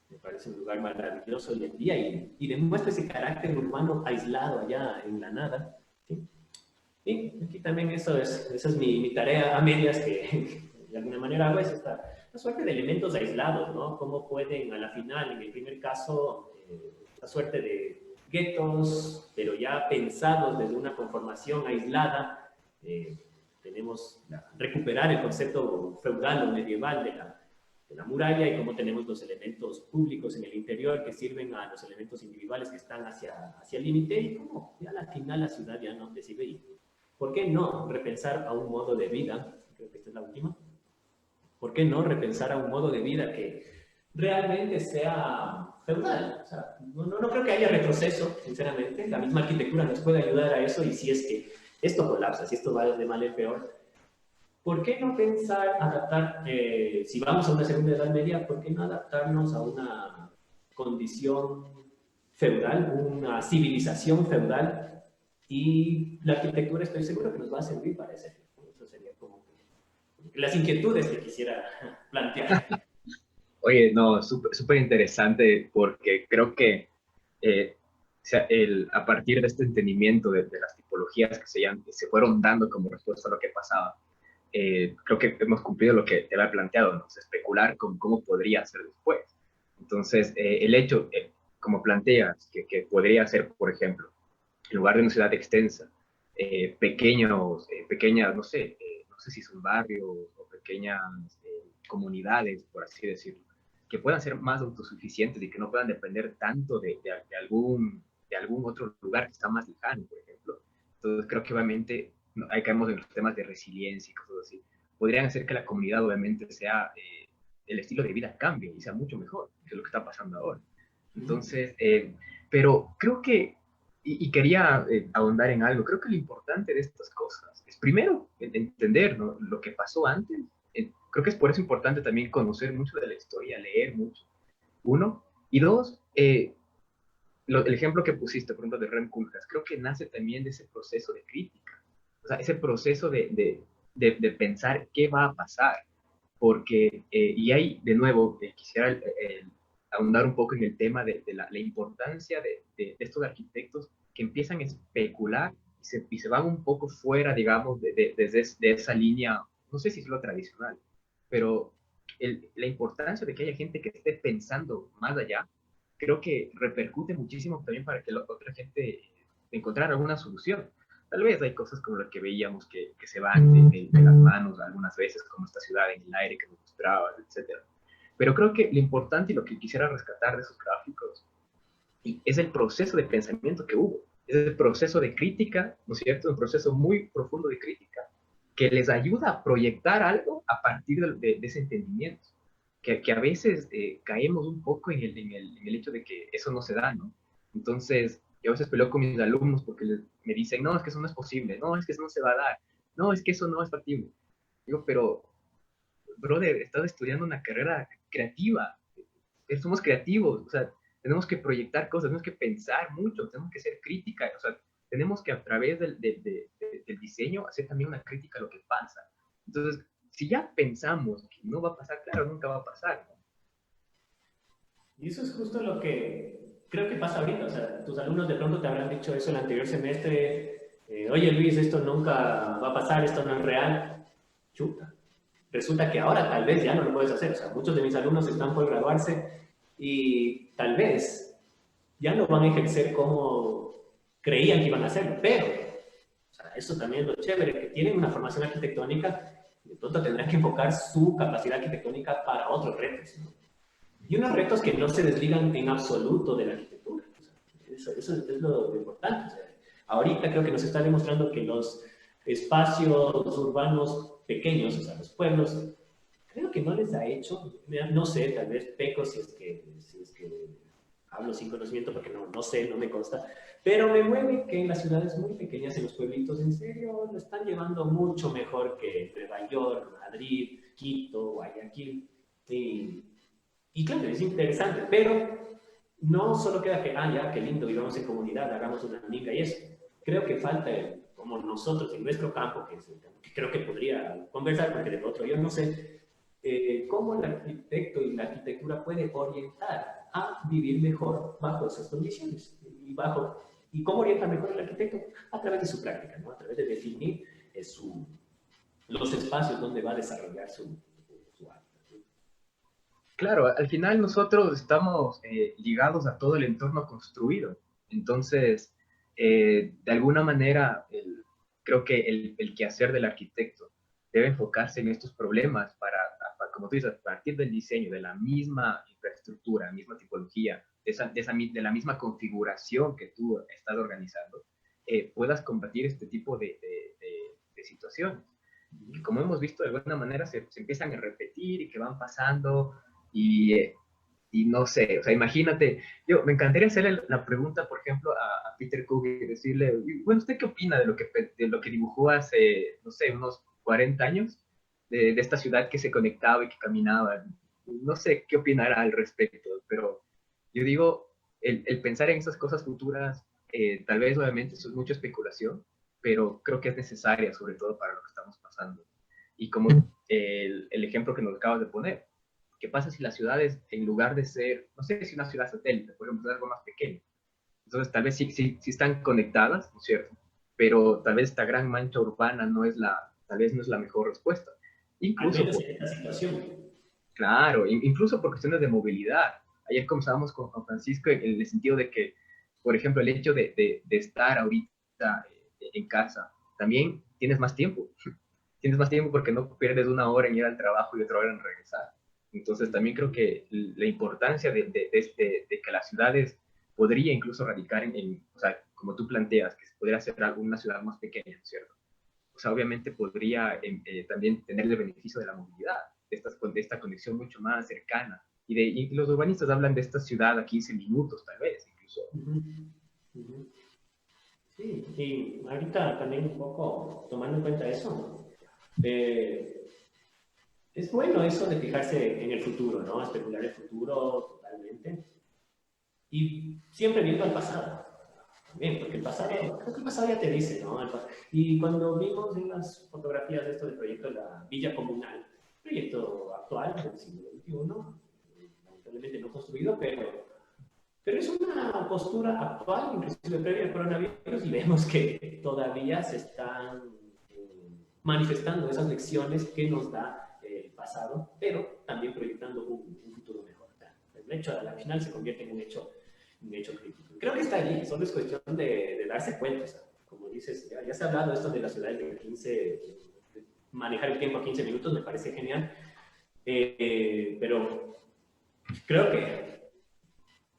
Me parece un lugar maravilloso hoy en día y demuestra ese carácter urbano aislado allá en la nada. ¿Sí? Y aquí también esa es mi tarea a medias que de alguna manera hago, es esta suerte de elementos aislados, ¿no? Cómo pueden a la final, en el primer caso, esta suerte de guetos, pero ya pensados desde una conformación aislada, tenemos recuperar el concepto feudal o medieval de la muralla y cómo tenemos los elementos públicos en el interior que sirven a los elementos individuales que están hacia el límite y cómo ya al final la ciudad ya no te sirve. Y ¿por qué no repensar a un modo de vida? Creo que esta es la última. ¿Por qué no repensar a un modo de vida que realmente sea feudal? O sea, no creo que haya retroceso, sinceramente. La misma arquitectura nos puede ayudar a eso y si es que esto colapsa, si esto va de mal en peor, ¿por qué no pensar, adaptar, si vamos a una segunda edad media, ¿por qué no adaptarnos a una condición feudal, una civilización feudal? Y la arquitectura estoy seguro que nos va a servir para ese fin. Eso sería como las inquietudes que quisiera plantear. Oye, no, súper interesante porque creo que a partir de este entendimiento de las tipologías que se fueron dando como respuesta a lo que pasaba, creo que hemos cumplido lo que te había planteado, ¿no? Especular con cómo podría ser después. Entonces, el hecho, como planteas, que podría ser, por ejemplo, en lugar de una ciudad extensa, pequeñas, no sé si son barrios o pequeñas comunidades, por así decirlo, que puedan ser más autosuficientes y que no puedan depender tanto de algún otro lugar que está más lejano, por ejemplo. Entonces creo que obviamente ahí caemos en los temas de resiliencia y cosas así. Podrían hacer que la comunidad obviamente sea, el estilo de vida cambie y sea mucho mejor, que es lo que está pasando ahora. Entonces, pero creo que, y quería ahondar en algo, creo que lo importante de estas cosas es primero entender, ¿no?, lo que pasó antes. Creo que es por eso importante también conocer mucho de la historia, leer mucho, uno, y dos, el ejemplo que pusiste, por ejemplo, de Rem Koolhaas, creo que nace también de ese proceso de crítica, o sea, ese proceso de pensar qué va a pasar, porque, y ahí, de nuevo, quisiera ahondar un poco en el tema de la importancia de estos arquitectos que empiezan a especular y se van un poco fuera, digamos, de esa línea, no sé si es lo tradicional, pero la importancia de que haya gente que esté pensando más allá, creo que repercute muchísimo también para que la otra gente encontrara alguna solución. Tal vez hay cosas como las que veíamos que se van de las manos algunas veces, como esta ciudad en el aire que nos mostraba, etcétera. Pero creo que lo importante y lo que quisiera rescatar de esos gráficos es el proceso de pensamiento que hubo, es el proceso de crítica, ¿no es cierto? Un proceso muy profundo de crítica que les ayuda a proyectar algo a partir de ese entendimiento. Que a veces caemos un poco en el hecho de que eso no se da, ¿no? Entonces, yo a veces peleo con mis alumnos porque me dicen, no, es que eso no es posible, no, es que eso no se va a dar, no, es que eso no es factible. Digo, pero, brother, estás estudiando una carrera creativa, somos creativos, o sea, tenemos que proyectar cosas, tenemos que pensar mucho, tenemos que ser crítica, o sea, tenemos que a través del diseño hacer también una crítica a lo que pasa. Entonces, si ya pensamos que no va a pasar, claro, nunca va a pasar, ¿no? Y eso es justo lo que creo que pasa ahorita. O sea, tus alumnos de pronto te habrán dicho eso el anterior semestre. Oye Luis, esto nunca va a pasar, esto no es real. Chuta. Resulta que ahora tal vez ya no lo puedes hacer. O sea, muchos de mis alumnos están por graduarse y tal vez ya no van a ejercer como creían que iban a hacerlo. Pero, o sea, eso también es lo chévere, que tienen una formación arquitectónica y de pronto tendrán que enfocar su capacidad arquitectónica para otros retos, ¿no? Y unos retos que no se desligan en absoluto de la arquitectura. O sea, eso es lo importante. O sea, ahorita creo que nos está demostrando que los espacios urbanos pequeños, o sea, los pueblos, creo que no les ha hecho, no sé, tal vez peco si es que hablo sin conocimiento porque no sé, no me consta, pero me mueve que en las ciudades muy pequeñas, en los pueblitos, en serio, lo están llevando mucho mejor que Nueva York, Madrid, Quito, Guayaquil. Y claro, es interesante, pero no solo queda que, ya, qué lindo, vivamos en comunidad, hagamos una amiga y eso. Creo que falta, como nosotros en nuestro campo, que creo que podría conversar, porque de otro yo no sé, cómo el arquitecto y la arquitectura puede orientar a vivir mejor bajo esas condiciones. ¿Y cómo orienta mejor el arquitecto? A través de su práctica, ¿no? A través de definir los espacios donde va a desarrollar su arte. Claro, al final nosotros estamos ligados a todo el entorno construido. Entonces, de alguna manera, creo que el quehacer del arquitecto debe enfocarse en estos problemas como tú dices, a partir del diseño, de la misma infraestructura, misma tipología, de la misma configuración que tú estás organizando, puedas combatir este tipo de situaciones. Que como hemos visto, de alguna manera se empiezan a repetir y que van pasando y no sé, o sea, imagínate, me encantaría hacerle la pregunta, por ejemplo, a Peter Cook y decirle, bueno, ¿usted qué opina de lo que dibujó hace, no sé, unos 40 años? De esta ciudad que se conectaba y que caminaba. No sé qué opinará al respecto, pero yo digo, el pensar en esas cosas futuras, tal vez obviamente eso es mucha especulación, pero creo que es necesaria, sobre todo para lo que estamos pasando. Y como el ejemplo que nos acabas de poner, ¿qué pasa si las ciudades, en lugar de ser, no sé si una ciudad satélite, por ejemplo, es algo más pequeño? Entonces, tal vez sí están conectadas, ¿no es cierto? Pero tal vez esta gran mancha urbana tal vez no es la mejor respuesta. Al Incluso menos por, en esta situación. claro, incluso por cuestiones de movilidad. Ayer conversábamos con Juan Francisco en el sentido de que, por ejemplo, el hecho de estar ahorita en casa, también tienes más tiempo. Tienes más tiempo porque no pierdes una hora en ir al trabajo y otra hora en regresar. Entonces también creo que la importancia de que las ciudades podría incluso radicar o sea, como tú planteas, que se podría hacer una ciudad más pequeña, ¿cierto? O sea, obviamente podría también tener el beneficio de la movilidad, de esta conexión mucho más cercana. Y los urbanistas hablan de esta ciudad a 15 minutos, tal vez, incluso. Sí, y ahorita también un poco tomando en cuenta eso, es bueno eso de fijarse en el futuro, ¿no? Especular el futuro totalmente. Y siempre viendo al pasado. También, porque creo que el pasado ya te dice, ¿no? Y cuando vimos en las fotografías de esto del proyecto de la Villa Comunal, proyecto actual del siglo XXI, lamentablemente no construido, pero es una postura actual, inclusive previa al coronavirus, y vemos que todavía se están manifestando esas lecciones que nos da el pasado, pero también proyectando un futuro mejor. El hecho al final se convierte en un hecho crítico. Creo que está allí, solo es cuestión de darse cuenta. O sea, como dices, ya se ha hablado esto de las ciudades de 15, de manejar el tiempo a 15 minutos, me parece genial, pero creo que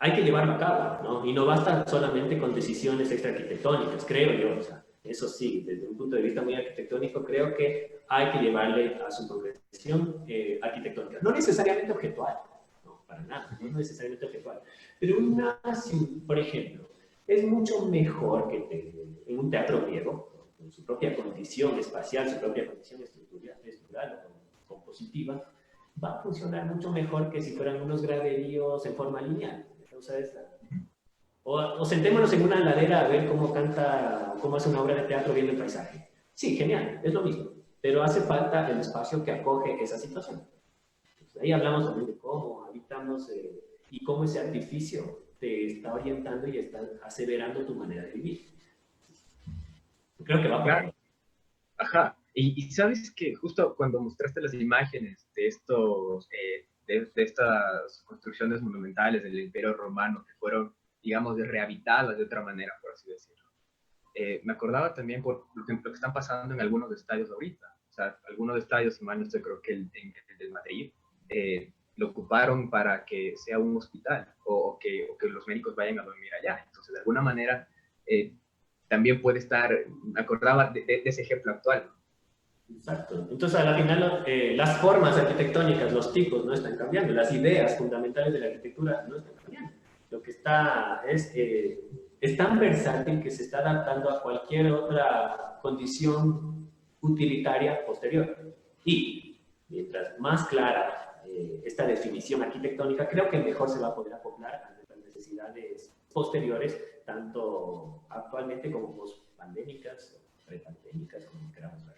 hay que llevarlo a cabo, ¿no? Y no basta solamente con decisiones extraarquitectónicas, creo yo. O sea, eso sí, desde un punto de vista muy arquitectónico, creo que hay que llevarle a su concreción arquitectónica. No necesariamente objetual, no, para nada, no necesariamente objetual. Pero por ejemplo, es mucho mejor que en un teatro griego, con su propia condición espacial, su propia condición estructural o compositiva, va a funcionar mucho mejor que si fueran unos graderíos en forma lineal. O sentémonos en una ladera a ver cómo cómo hace una obra de teatro viendo el paisaje. Sí, genial, es lo mismo, pero hace falta el espacio que acoge esa situación. Entonces, ahí hablamos también de cómo habitamos y cómo ese artificio te está orientando y está aseverando tu manera de vivir. Creo que va por ahí. Claro, ajá. Y sabes que justo cuando mostraste las imágenes de estas construcciones monumentales del Imperio Romano que fueron, digamos, rehabilitadas de otra manera, por así decirlo, me acordaba también por ejemplo que están pasando en algunos estadios ahorita. O sea, algunos estadios, si mal no estoy, creo que el de Madrid, lo ocuparon para que sea un hospital o que los médicos vayan a dormir allá. Entonces, de alguna manera, también puede estar, me acordaba de ese ejemplo actual. Exacto. Entonces, a la final, las formas arquitectónicas, los tipos no están cambiando, las ideas fundamentales de la arquitectura no están cambiando. Lo que está es tan versátil que se está adaptando a cualquier otra condición utilitaria posterior. Y mientras más clara esta definición arquitectónica, creo que mejor se va a poder acoplar a nuestras necesidades posteriores, tanto actualmente como post-pandémicas o prepandémicas, como queramos ver.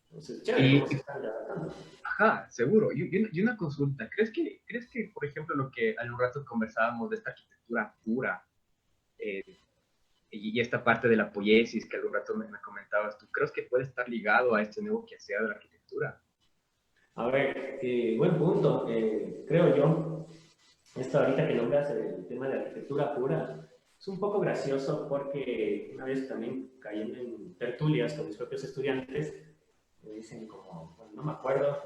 Entonces, chévere, Y cómo se están hablando. Ajá, seguro. Y una consulta. ¿Crees que, por ejemplo, lo que al un rato conversábamos de esta arquitectura pura eh, y esta parte de la poiesis que al un rato me comentabas, ¿tú crees que puede estar ligado a este nuevo quehacer de la arquitectura? A ver, buen punto. Creo yo, esto ahorita que nombras el tema de arquitectura pura, es un poco gracioso porque una vez también cayendo en tertulias con mis propios estudiantes, me dicen como, bueno, no me acuerdo,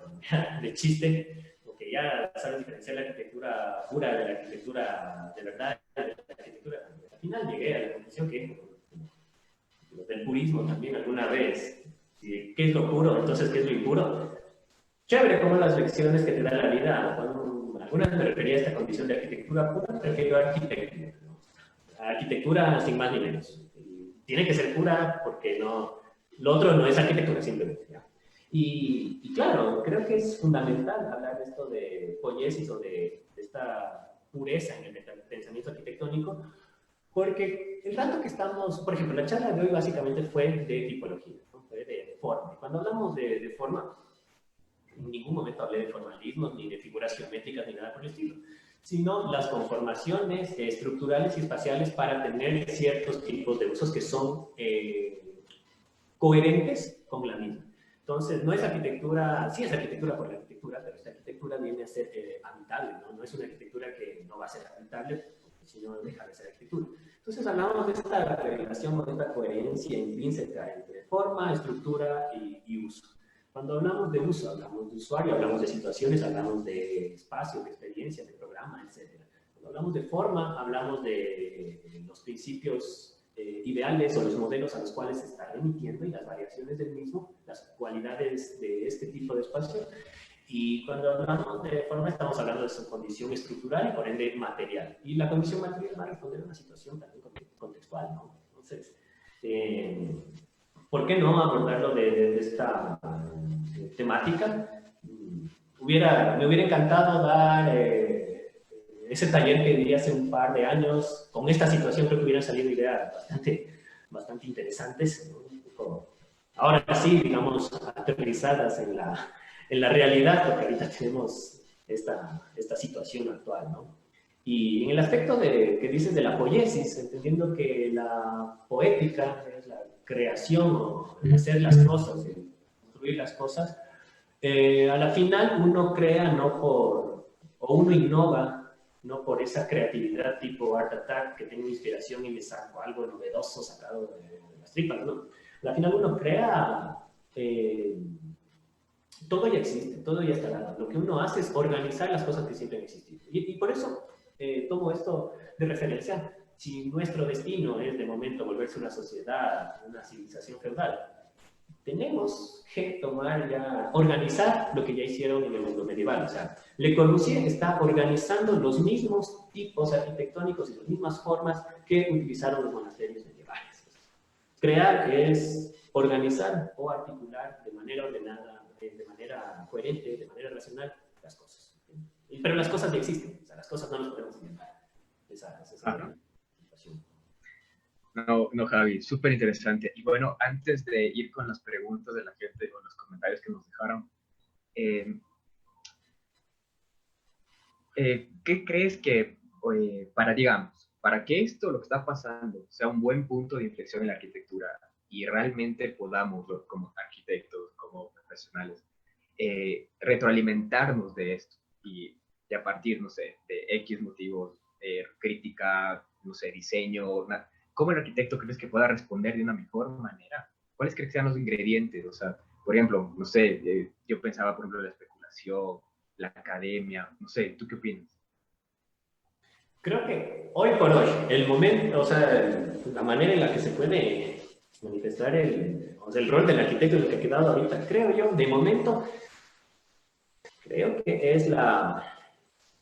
de chiste, porque ya sabes diferenciar la arquitectura pura de la arquitectura de verdad, de la arquitectura. Al final llegué a la conclusión que del purismo también alguna vez, ¿qué es lo puro? Entonces, ¿qué es lo impuro? Chévere como las lecciones que te da la vida. Cuando algunas me refería a esta condición de arquitectura pura, prefiero arquitectura. Arquitectura sin más ni menos. Tiene que ser pura porque no, lo otro no es arquitectura simplemente. ¿Ya? Y claro, creo que es fundamental hablar de esto de poiesis o de esta pureza en el pensamiento arquitectónico, porque el rato que estamos, por ejemplo, la charla de hoy básicamente fue de tipología, ¿no? Fue de forma. Cuando hablamos de forma, en ningún momento hablé de formalismos, ni de figuras geométricas, ni nada por el estilo, sino las conformaciones estructurales y espaciales para tener ciertos tipos de usos que son coherentes con la misma. Entonces, no es arquitectura, sí es arquitectura por la arquitectura, pero esta arquitectura viene a ser habitable, ¿no? No es una arquitectura que no va a ser habitable, si no deja de ser arquitectura. Entonces, hablamos de esta relación, de esta coherencia intrínseca entre forma, estructura y uso. Cuando hablamos de uso, hablamos de usuario, hablamos de situaciones, hablamos de espacio, de experiencia, de programa, etc. Cuando hablamos de forma, hablamos de los principios ideales o los modelos a los cuales se está remitiendo y las variaciones del mismo, las cualidades de este tipo de espacio. Y cuando hablamos de forma, estamos hablando de su condición estructural y por ende material. Y la condición material va a responder a una situación también contextual, ¿no? Entonces, ¿por qué no abordarlo de esta temática? Me hubiera encantado dar ese taller que di hace un par de años. Con esta situación creo que hubieran salido ideas bastante interesantes, ¿no? Ahora sí, digamos, aterrizadas en la realidad, porque ahorita tenemos esta situación actual, ¿no? Y en el aspecto que dices de la poiesis, entendiendo que la poética es la creación o hacer las cosas, construir las cosas, a la final uno crea o uno innova, no por esa creatividad tipo Art Attack, que tengo inspiración y me saco algo novedoso sacado de las tripas, ¿no? A la final uno crea, todo ya existe, todo ya está dado. Lo que uno hace es organizar las cosas que siempre han existido. Y por eso tomo esto de referencia. Si nuestro destino es de momento volverse una sociedad, una civilización feudal, tenemos que organizar lo que ya hicieron en el mundo medieval. O sea, Le Corbusier está organizando los mismos tipos arquitectónicos y las mismas formas que utilizaron los monasterios medievales. Crear es organizar o articular de manera ordenada, de manera coherente, de manera racional, las cosas. Pero las cosas ya existen, o sea, las cosas no las podemos inventar. Esa es la situación. No, no, Javi, súper interesante. Y bueno, antes de ir con las preguntas de la gente o los comentarios que nos dejaron, eh, ¿qué crees que, digamos, para que esto, lo que está pasando, sea un buen punto de inflexión en la arquitectura y realmente podamos, como arquitectos, como profesionales, retroalimentarnos de esto y a partir, no sé, de X motivos, crítica, no sé, diseño, ¿cómo el arquitecto crees que pueda responder de una mejor manera? ¿Cuáles crees que sean los ingredientes? O sea, por ejemplo, no sé, yo pensaba, por ejemplo, la especulación, la academia, no sé, ¿tú qué opinas? Creo que hoy por hoy, el momento, o sea, la manera en la que se puede manifestar el rol del arquitecto y lo que ha quedado ahorita, creo yo, de momento, creo que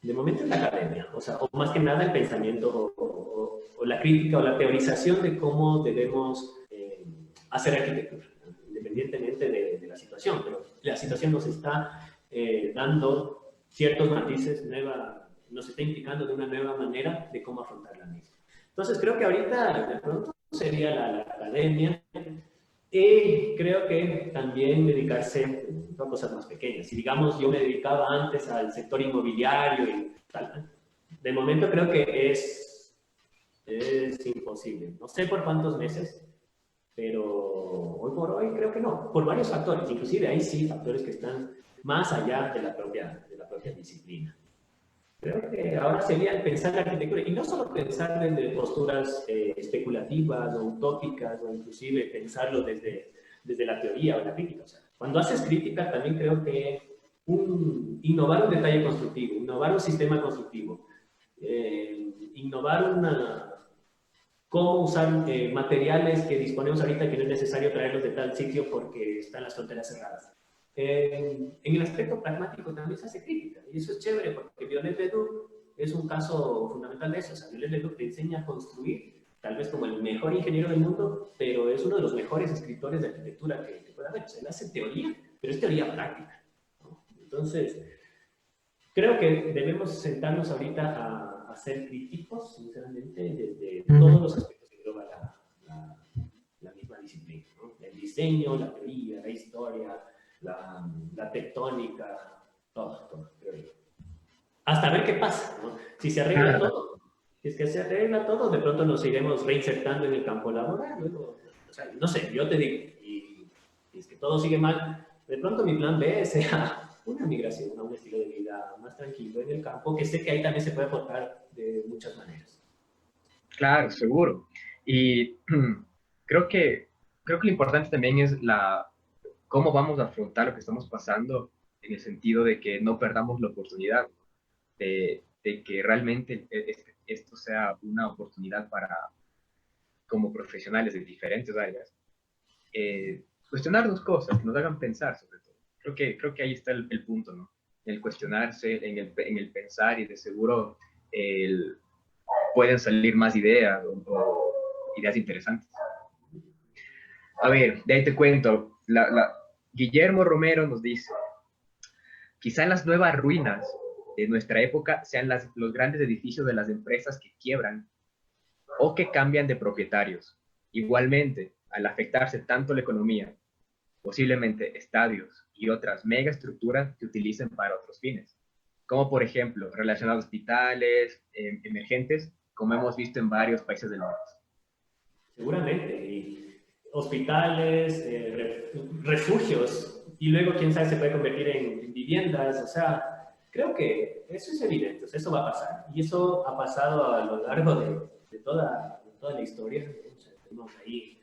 de momento es la academia, o sea, o más que nada el pensamiento o la crítica o la teorización de cómo debemos hacer arquitectura, independientemente de la situación, pero la situación nos está dando ciertos matices, nos está implicando de una nueva manera de cómo afrontar la misma. Entonces creo que ahorita de pronto sería la academia, Creo que también dedicarse a cosas más pequeñas. Si digamos yo me dedicaba antes al sector inmobiliario y tal, de momento creo que es imposible. No sé por cuántos meses, pero hoy por hoy creo que no, por varios factores, inclusive ahí sí, factores que están más allá de la propia disciplina. Creo que ahora sería el pensar la arquitectura, y no solo pensar desde posturas especulativas o utópicas, o inclusive pensarlo desde la teoría o la crítica. O sea, cuando haces crítica, también creo que innovar un detalle constructivo, innovar un sistema constructivo, innovar cómo usar materiales que disponemos ahorita que no es necesario traerlos de tal sitio porque están las fronteras cerradas. En el aspecto pragmático también se hace crítica, y eso es chévere porque Violet Leduc es un caso fundamental de eso. O sea, Violet Leduc te enseña a construir, tal vez como el mejor ingeniero del mundo, pero es uno de los mejores escritores de arquitectura que pueda haber. O sea, él hace teoría, pero es teoría práctica, ¿no? Entonces, creo que debemos sentarnos ahorita a ser críticos, sinceramente, desde todos los aspectos que engloba la misma disciplina, ¿no? El diseño, la teoría, la historia, la tectónica, todo, creo yo. Hasta ver qué pasa, ¿no? Si se arregla Claro, todo, si es que se arregla todo, de pronto nos iremos reinsertando en el campo laboral. Luego, o sea, no sé, yo te digo, y es que todo sigue mal, de pronto mi plan B sea una migración a un estilo de vida más tranquilo en el campo, que sé que ahí también se puede aportar de muchas maneras. claro, seguro. Y creo que, creo que lo importante también es cómo vamos a afrontar lo que estamos pasando en el sentido de que no perdamos la oportunidad, de que realmente esto sea una oportunidad para, como profesionales de diferentes áreas, cuestionarnos cosas, que nos hagan pensar sobre todo. Creo que ahí está el punto, ¿no? El cuestionarse, en el pensar y de seguro el, pueden salir más ideas o ideas interesantes. A ver, de ahí te cuento. Guillermo Romero nos dice, quizá en las nuevas ruinas de nuestra época sean los grandes edificios de las empresas que quiebran o que cambian de propietarios. Igualmente, al afectarse tanto la economía, posiblemente estadios y otras megaestructuras que utilicen para otros fines, como por ejemplo relacionados a hospitales emergentes, como hemos visto en varios países del mundo. Seguramente, y hospitales, refugios, y luego quién sabe se puede convertir en viviendas. O sea, creo que eso es evidente, o sea, eso va a pasar, y eso ha pasado a lo largo de toda la historia. O sea, tenemos ahí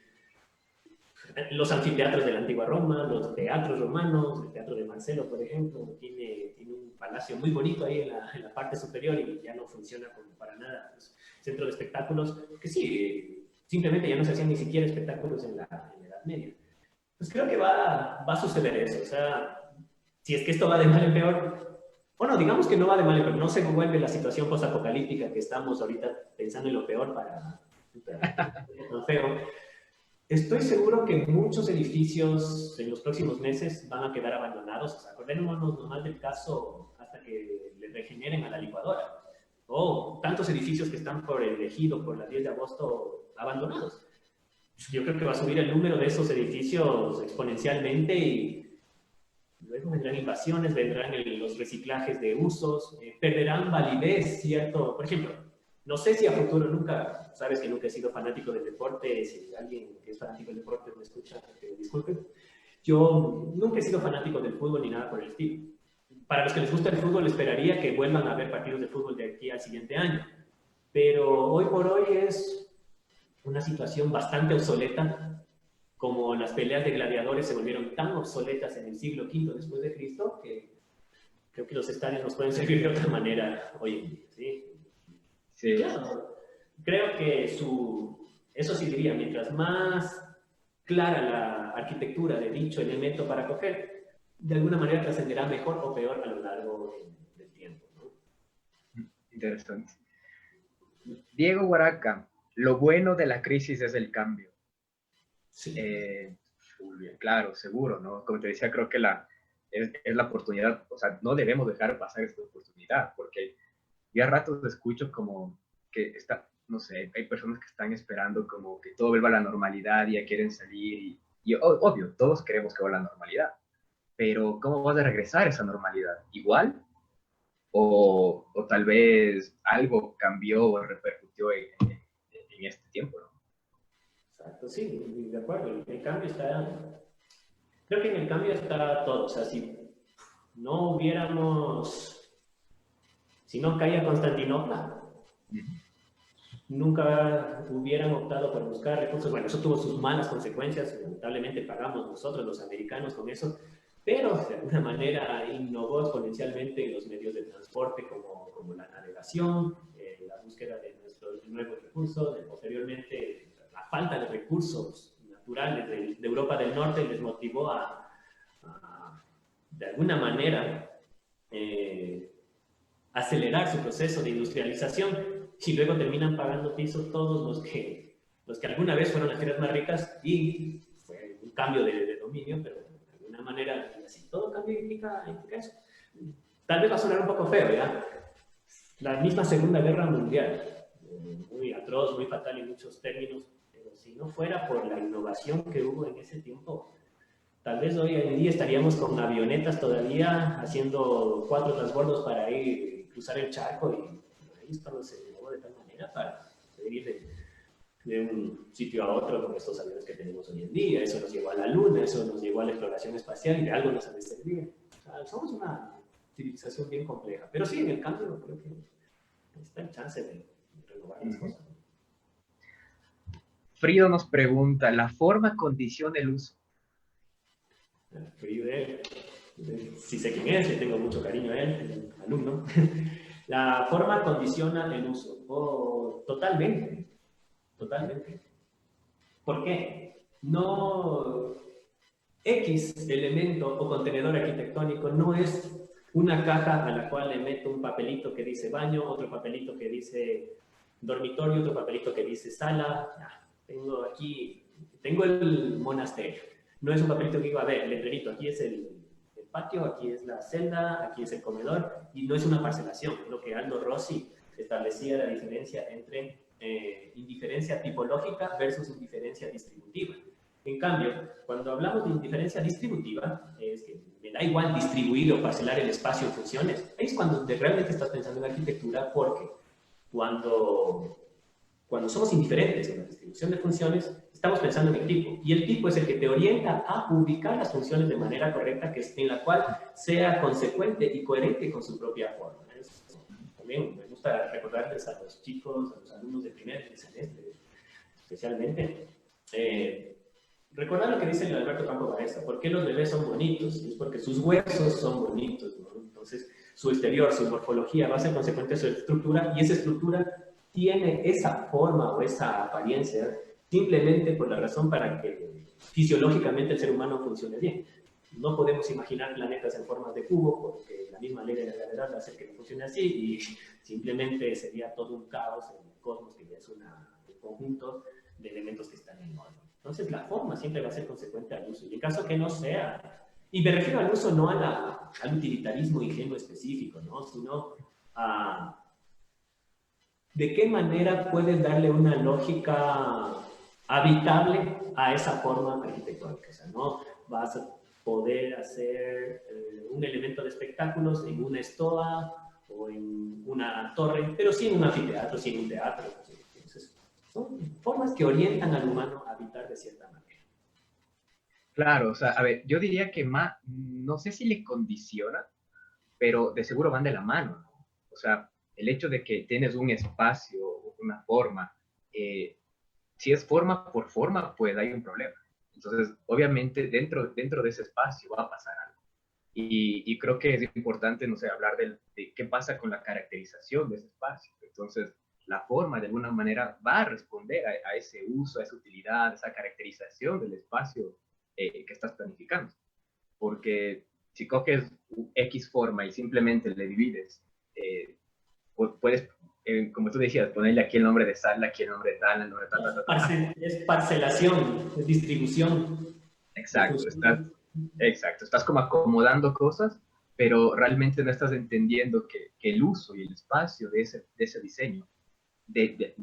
los anfiteatros de la antigua Roma, los teatros romanos, el teatro de Marcelo, por ejemplo, tiene un palacio muy bonito ahí en la parte superior y ya no funciona como para nada. Pues, centro de espectáculos, que sí, simplemente ya no se hacían ni siquiera espectáculos en la Edad Media. Pues creo que va a suceder eso. O sea, si es que esto va de mal en peor, bueno, digamos que no va de mal en peor, no se vuelve la situación postapocalíptica que estamos ahorita pensando en lo peor para tan feo. Estoy seguro que muchos edificios en los próximos meses van a quedar abandonados. O sea, acordémonos nomás del caso hasta que le regeneren a la licuadora. O tantos edificios que están por el ejido, por la 10 de agosto, abandonados. Yo creo que va a subir el número de esos edificios exponencialmente y luego vendrán invasiones, vendrán los reciclajes de usos, perderán validez, ¿cierto? Por ejemplo, no sé si a futuro nunca, sabes que nunca he sido fanático del deporte, si alguien que es fanático del deporte me escucha, que disculpe. Yo nunca he sido fanático del fútbol ni nada por el estilo. Para los que les gusta el fútbol, esperaría que vuelvan a ver partidos de fútbol de aquí al siguiente año. Pero hoy por hoy es una situación bastante obsoleta, como las peleas de gladiadores se volvieron tan obsoletas en el siglo V después de Cristo, que creo que los estadios nos pueden servir de otra manera hoy en día, ¿sí? Y Sí, sí, sí. claro, creo que eso sí diría, mientras más clara la arquitectura de dicho elemento para coger, de alguna manera trascenderá mejor o peor a lo largo del tiempo, ¿no? Interesante. Diego Guaraca, lo bueno de la crisis es el cambio. Sí. Eh, claro, seguro, ¿no? Como te decía, creo que es la oportunidad, o sea, no debemos dejar pasar esta oportunidad, porque ya a ratos escucho como que está, no sé, hay personas que están esperando como que todo vuelva a la normalidad y ya quieren salir Y obvio, todos queremos que vuelva a la normalidad, pero ¿cómo vas a regresar a esa normalidad? ¿Igual? O tal vez algo cambió o repercutió en este tiempo, ¿no? Exacto, sí, de acuerdo. El cambio está, creo que en el cambio está todo. O sea, si no hubiéramos, si no caía Constantinopla, nunca hubieran optado por buscar recursos. Bueno, eso tuvo sus malas consecuencias, lamentablemente pagamos nosotros los americanos con eso, pero de alguna manera innovó exponencialmente los medios de transporte como la navegación, la búsqueda de nuestros nuevos recursos, posteriormente la falta de recursos naturales de Europa del Norte les motivó de alguna manera, acelerar su proceso de industrialización y luego terminan pagando piso todos los que alguna vez fueron las tierras más ricas y fue un cambio de dominio, pero de alguna manera así todo cambio implica eso. Tal vez va a sonar un poco feo, ¿ya? La misma Segunda Guerra Mundial, muy atroz, muy fatal en muchos términos, pero si no fuera por la innovación que hubo en ese tiempo, tal vez hoy en día estaríamos con avionetas todavía haciendo 4 transbordos para ir cruzar el charco y esto se innovó de tal manera para poder ir de un sitio a otro con estos aviones que tenemos hoy en día. Eso nos llevó a la Luna, eso nos llevó a la exploración espacial y de algo nos ha de servir. O sea, somos una civilización bien compleja. Pero sí, en el cambio creo que está el chance de renovar las cosas. Frido nos pregunta, ¿la forma condiciona el uso? Frido, sí sé quién es, le tengo mucho cariño a él, el alumno. La forma condiciona el uso. Totalmente, totalmente. ¿Por qué? No, X elemento o contenedor arquitectónico no es una caja a la cual le meto un papelito que dice baño, otro papelito que dice dormitorio, otro papelito que dice sala. Tengo el monasterio. No es un papelito que digo, a ver, letrerito, aquí es el patio, aquí es la celda, aquí es el comedor, y no es una parcelación. Lo que Aldo Rossi establecía la diferencia entre indiferencia tipológica versus indiferencia distributiva. En cambio, cuando hablamos de indiferencia distributiva, es que me da igual distribuir o parcelar el espacio en funciones. Ahí es cuando realmente estás pensando en arquitectura, porque cuando somos indiferentes en la distribución de funciones, estamos pensando en el tipo. Y el tipo es el que te orienta a ubicar las funciones de manera correcta, en la cual sea consecuente y coherente con su propia forma. También me gusta recordarles a los chicos, a los alumnos de primer semestre, especialmente, recordar lo que dice el Alberto Campo Baeza. ¿Por qué los bebés son bonitos? Es porque sus huesos son bonitos, ¿no? Entonces, su exterior, su morfología va a ser consecuente de su estructura, y esa estructura tiene esa forma o esa apariencia simplemente por la razón para que fisiológicamente el ser humano funcione bien. No podemos imaginar planetas en formas de cubo porque la misma ley de la gravedad va a hacer que no funcione así, y simplemente sería todo un caos en el cosmos, que ya es un conjunto de elementos que están en orden. Entonces la forma siempre va a ser consecuente al uso. Y en caso que no sea, y me refiero al uso no al utilitarismo ingenuo específico, ¿no? Sino a de qué manera puedes darle una lógica habitable a esa forma arquitectónica. O sea, no vas a poder hacer un elemento de espectáculos en una estoa o en una torre, pero sí en un anfiteatro, sí en un teatro. Entonces, son formas que orientan al humano a habitar de cierta manera. Claro, o sea, a ver, yo diría que más, no sé si le condiciona, pero de seguro van de la mano, ¿no? O sea, el hecho de que tienes un espacio, una forma, si es forma por forma, pues hay un problema. Entonces, obviamente, dentro de ese espacio va a pasar algo. Y creo que es importante, no sé, hablar de qué pasa con la caracterización de ese espacio. Entonces, la forma, de alguna manera, va a responder a ese uso, a esa utilidad, a esa caracterización del espacio que estás planificando. Porque si coges X forma y simplemente le divides, puedes, como tú decías, ponerle aquí el nombre de sala, aquí el nombre de tal, el nombre de tal. Es parcelación, es distribución. Exacto, estás como acomodando cosas, pero realmente no estás entendiendo que el uso y el espacio de ese diseño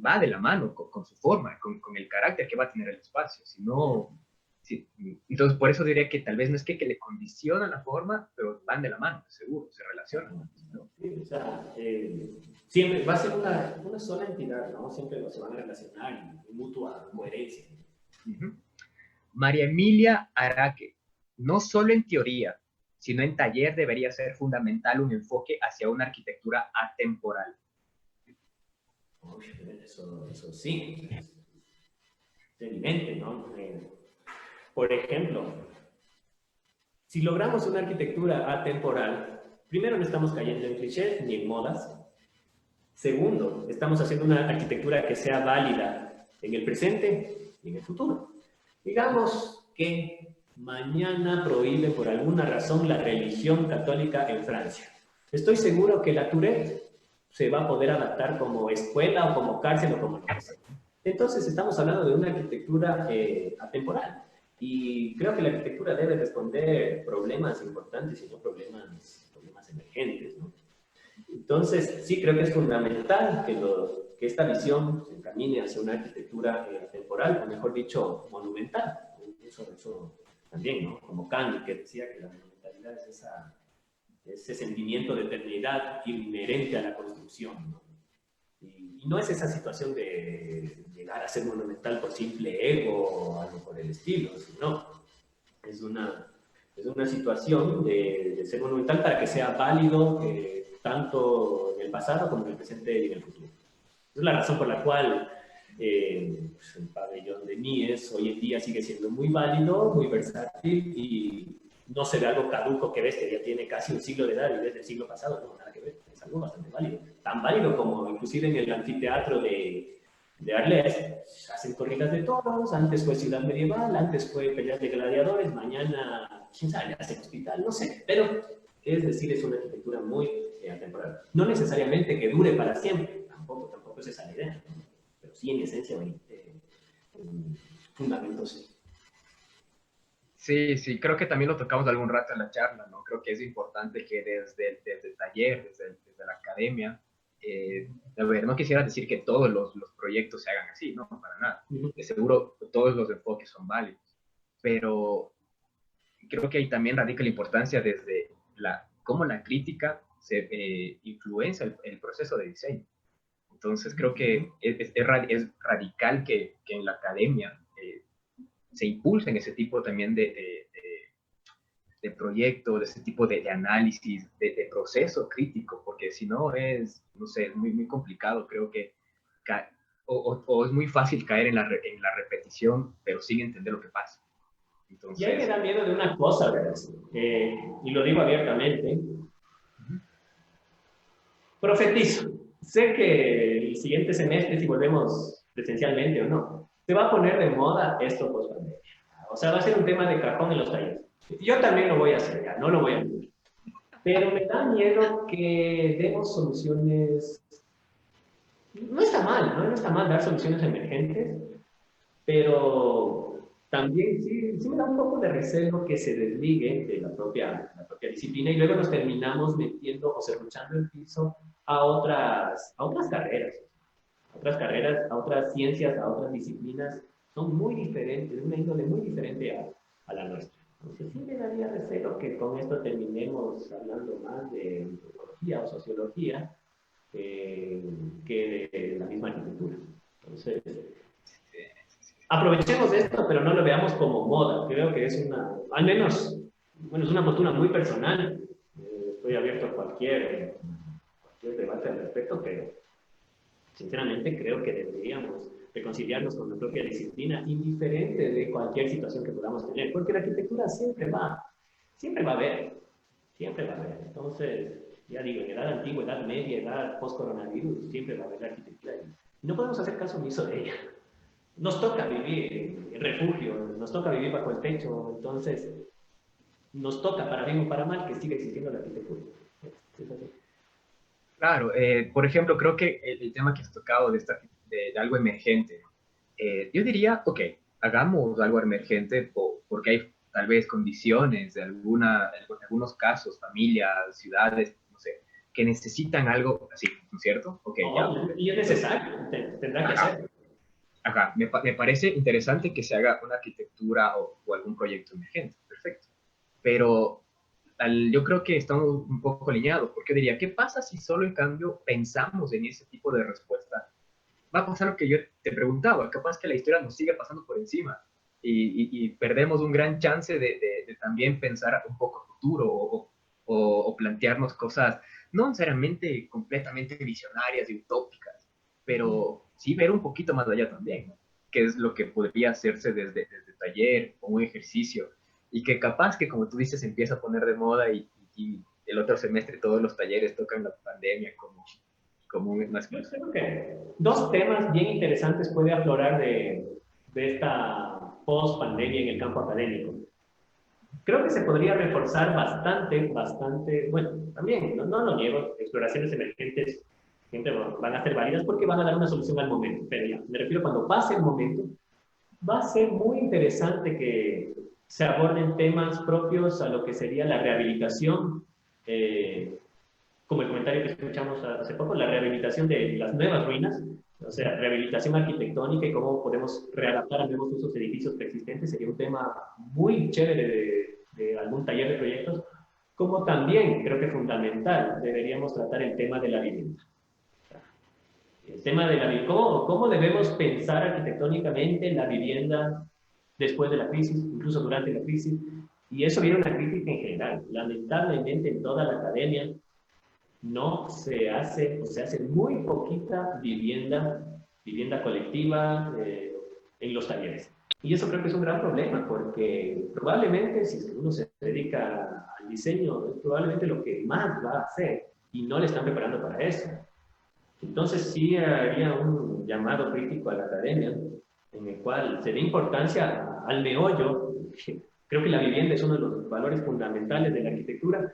va de la mano con su forma, con el carácter que va a tener el espacio. Si no, Sí, entonces por eso diría que tal vez no es que le condiciona la forma, pero van de la mano, seguro, se relacionan, ¿no? Sí, o sea, siempre va a ser una sola entidad, ¿no? Siempre se van a relacionar en mutua coherencia. Uh-huh. María Emilia Araque, no solo en teoría, sino en taller debería ser fundamental un enfoque hacia una arquitectura atemporal. Uy, eso sí, es evidente, ¿no? Por ejemplo, si logramos una arquitectura atemporal, primero no estamos cayendo en clichés ni en modas. Segundo, estamos haciendo una arquitectura que sea válida en el presente y en el futuro. Digamos que mañana prohíbe por alguna razón la religión católica en Francia. Estoy seguro que la Tourette se va a poder adaptar como escuela o como cárcel o como lo que sea. Entonces estamos hablando de una arquitectura atemporal. Y creo que la arquitectura debe responder problemas importantes y no problemas emergentes, ¿no? Entonces, sí creo que es fundamental que esta visión se encamine hacia una arquitectura temporal, o mejor dicho, monumental. Eso también, ¿no? Como Kant, que decía que la monumentalidad es ese sentimiento de eternidad inherente a la construcción, ¿no? Y no es esa situación de llegar a ser monumental por simple ego o algo por el estilo, sino es una situación de ser monumental para que sea válido tanto en el pasado como en el presente y en el futuro. Es la razón por la cual pues el pabellón de Mies hoy en día sigue siendo muy válido, muy versátil y no se ve algo caduco que ves que ya tiene casi un siglo de edad y desde el siglo pasado, no, nada que ver, es algo bastante válido. Tan válido como inclusive en el anfiteatro de Arles, hacen corridas de toros, antes fue ciudad medieval, antes fue peleas de gladiadores, mañana, quién sabe, hacen hospital, no sé, pero es decir, es una arquitectura muy atemporal. No necesariamente que dure para siempre, tampoco es esa la idea, ¿no? Pero sí en esencia, en fundamentos, sí. Sí, sí, creo que también lo tocamos algún rato en la charla, ¿no? Creo que es importante que desde el taller, desde la academia, a ver, no quisiera decir que todos los proyectos se hagan así, no, para nada. De seguro todos los enfoques son válidos, pero creo que ahí también radica la importancia desde cómo la crítica se influencia el proceso de diseño. Entonces creo que es radical que en la academia se impulsen ese tipo también de proyecto, de ese tipo de análisis, de proceso crítico, porque si no es, no sé, muy, muy complicado, creo que, o es muy fácil caer en la repetición, pero sin entender lo que pasa. Entonces, y ahí me da miedo de una cosa, ¿verdad? Y lo digo abiertamente. Profetizo. Sé que el siguiente semestre, si volvemos presencialmente o no, se va a poner de moda esto post pandemia. O sea, va a ser un tema de cajón en los talleres. Yo también lo voy a hacer, ya, no lo voy a hacer. Pero me da miedo que demos soluciones. No está mal, ¿no? No está mal dar soluciones emergentes, pero también sí me da un poco de recelo que se desligue de la propia disciplina y luego nos terminamos metiendo o serruchando el piso a otras carreras, a otras ciencias, a otras disciplinas. Son muy diferentes, de una índole muy diferente a la nuestra. Entonces sí me daría recelo que con esto terminemos hablando más de antropología o sociología que de la misma arquitectura. Entonces, aprovechemos esto, pero no lo veamos como moda. Creo que es al menos, bueno, es una postura muy personal. Estoy abierto a cualquier debate al respecto, pero sinceramente creo que deberíamos reconciliarnos con la propia disciplina, indiferente de cualquier situación que podamos tener, porque la arquitectura siempre va a haber. Entonces, ya digo, en edad antigua, edad media, edad post-coronavirus, siempre va a haber la arquitectura. Y no podemos hacer caso omiso de ella. Nos toca vivir en refugio, nos toca vivir bajo el techo, entonces nos toca, para bien o para mal, que siga existiendo la arquitectura. Claro, por ejemplo, creo que el tema que has tocado de algo emergente, yo diría, ok, hagamos algo emergente porque hay tal vez condiciones de algunos casos, familias, ciudades, no sé, que necesitan algo así, ¿no es cierto? Okay, ya. Y es necesario, tendrá que hacerlo. Ajá, me parece interesante que se haga una arquitectura o algún proyecto emergente, perfecto. Pero yo creo que estamos un poco alineados, porque diría, ¿qué pasa si solo en cambio pensamos en ese tipo de respuesta? Va a pasar lo que yo te preguntaba, capaz que la historia nos sigue pasando por encima y perdemos un gran chance de también pensar un poco futuro o plantearnos cosas no necesariamente completamente visionarias y utópicas, pero sí ver un poquito más allá también, ¿no? Que es lo que podría hacerse desde taller o un ejercicio y que capaz que, como tú dices, empieza a poner de moda y el otro semestre todos los talleres tocan la pandemia como una Yo excusa. creo que dos temas bien interesantes puede aflorar de esta post-pandemia en el campo académico. Creo que se podría reforzar bastante, bueno, también, no lo niego, exploraciones emergentes siempre van a ser válidas porque van a dar una solución al momento, pero ya, me refiero cuando pase el momento, va a ser muy interesante que se aborden temas propios a lo que sería la rehabilitación, como el comentario que escuchamos hace poco, la rehabilitación de las nuevas ruinas, o sea, rehabilitación arquitectónica y cómo podemos readaptar a nuevos usos edificios preexistentes, sería un tema muy chévere de algún taller de proyectos, como también creo que fundamental deberíamos tratar el tema de la vivienda. El tema de la vivienda, cómo debemos pensar arquitectónicamente la vivienda después de la crisis, incluso durante la crisis, y eso viene una crítica en general. Lamentablemente en toda la academia no se hace, o se hace muy poquita vivienda colectiva en los talleres. Y eso creo que es un gran problema, porque probablemente si es que uno se dedica al diseño, es probablemente lo que más va a hacer, y no le están preparando para eso. Entonces sí había un llamado crítico a la academia, en el cual se dé importancia al meollo. Creo que la vivienda es uno de los valores fundamentales de la arquitectura,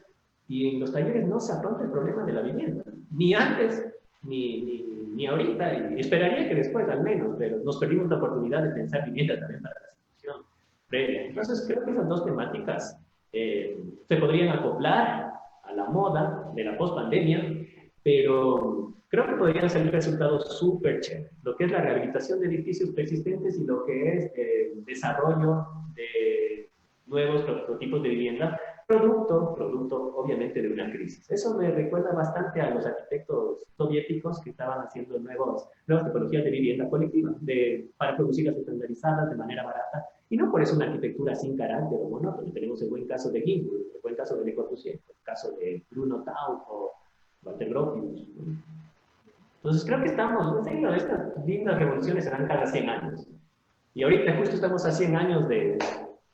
y en los talleres no se afronta el problema de la vivienda, ni antes, ni ahorita, y esperaría que después al menos, pero nos perdimos la oportunidad de pensar vivienda también para la situación previa. Entonces creo que esas dos temáticas se podrían acoplar a la moda de la post-pandemia, pero creo que podrían salir resultados súper chéveres. Lo que es la rehabilitación de edificios persistentes y lo que es el desarrollo de nuevos prototipos de vivienda, producto obviamente de una crisis. Eso me recuerda bastante a los arquitectos soviéticos que estaban haciendo nuevas tipologías de vivienda colectiva para producirlas estandarizadas de manera barata, y no por eso una arquitectura sin carácter o monótono. Tenemos el buen caso de Ginsburg, el buen caso de Le Corbusier, el caso de Bruno Taut o Walter Gropius. Entonces creo que estamos, en serio, estas dignas revoluciones se dan cada 100 años. Y ahorita justo estamos a 100 años de,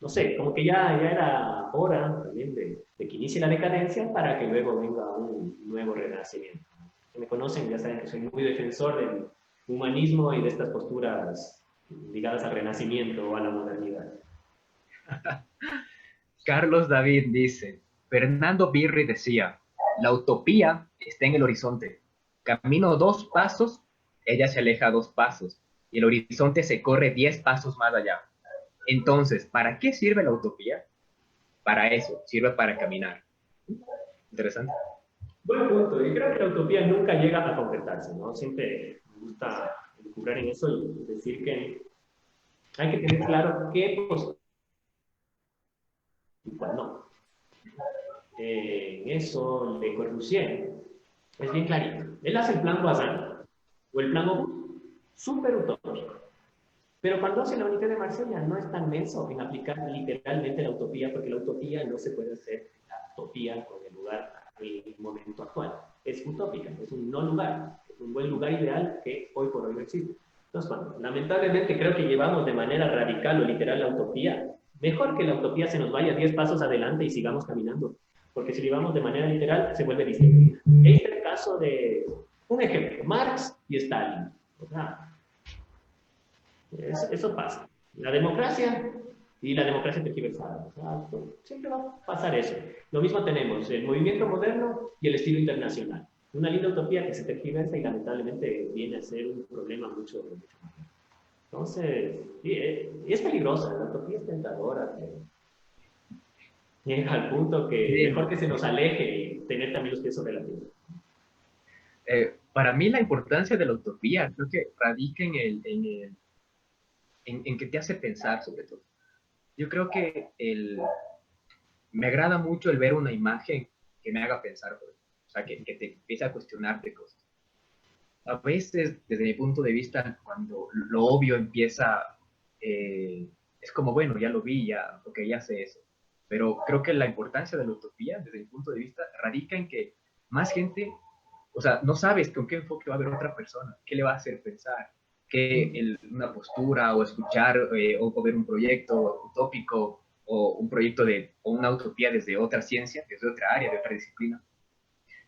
no sé, como que ya era hora también de que inicie la decadencia para que luego venga un nuevo renacimiento. Si me conocen ya saben que soy muy defensor del humanismo y de estas posturas ligadas al renacimiento o a la modernidad. Carlos David dice, Fernando Birri decía, la utopía está en el horizonte. Camino 2 pasos, ella se aleja 2 pasos y el horizonte se corre 10 pasos más allá. Entonces, ¿para qué sirve la utopía? Para eso, sirve para caminar. Interesante. Buen punto. Y creo que la utopía nunca llega a concretarse, ¿no? Siempre me gusta encubrir en eso y decir que hay que tener claro qué postura y cuál no. En eso, Le Corbusier es bien clarito. Él hace el plan Bazán o el plan Obus, súper utópico. Pero cuando hace la Unité de Marsella no es tan menso en aplicar literalmente la utopía, porque la utopía no se puede hacer la utopía con el lugar en el momento actual. Es utópica, es un no lugar, es un buen lugar ideal que hoy por hoy no existe. Entonces, bueno, lamentablemente creo que llevamos de manera radical o literal la utopía. Mejor que la utopía se nos vaya 10 pasos adelante y sigamos caminando, porque si lo llevamos de manera literal se vuelve distinto. Este es el caso de, un ejemplo, Marx y Stalin. O sea, eso pasa. La democracia y la democracia tergiversada. Siempre va a pasar eso. Lo mismo tenemos el movimiento moderno y el estilo internacional. Una linda utopía que se tergiversa y lamentablemente viene a ser un problema mucho más. Entonces, sí, es peligrosa, la utopía es tentadora. Llega al punto que Sí. mejor que se nos aleje y tener también los pies sobre la tierra. Para mí la importancia de la utopía creo que radica en que te hace pensar sobre todo. Yo creo que me agrada mucho el ver una imagen que me haga pensar, o sea, que te empiece a cuestionarte cosas. A veces, desde mi punto de vista, cuando lo obvio empieza, es como, bueno, ya lo vi, ya, ok, ya sé eso. Pero creo que la importancia de la utopía, desde mi punto de vista, radica en que más gente, o sea, no sabes con qué enfoque va a ver otra persona, qué le va a hacer pensar, una postura o escuchar o ver un proyecto utópico o un proyecto o una utopía desde otra ciencia, desde otra área, de otra disciplina.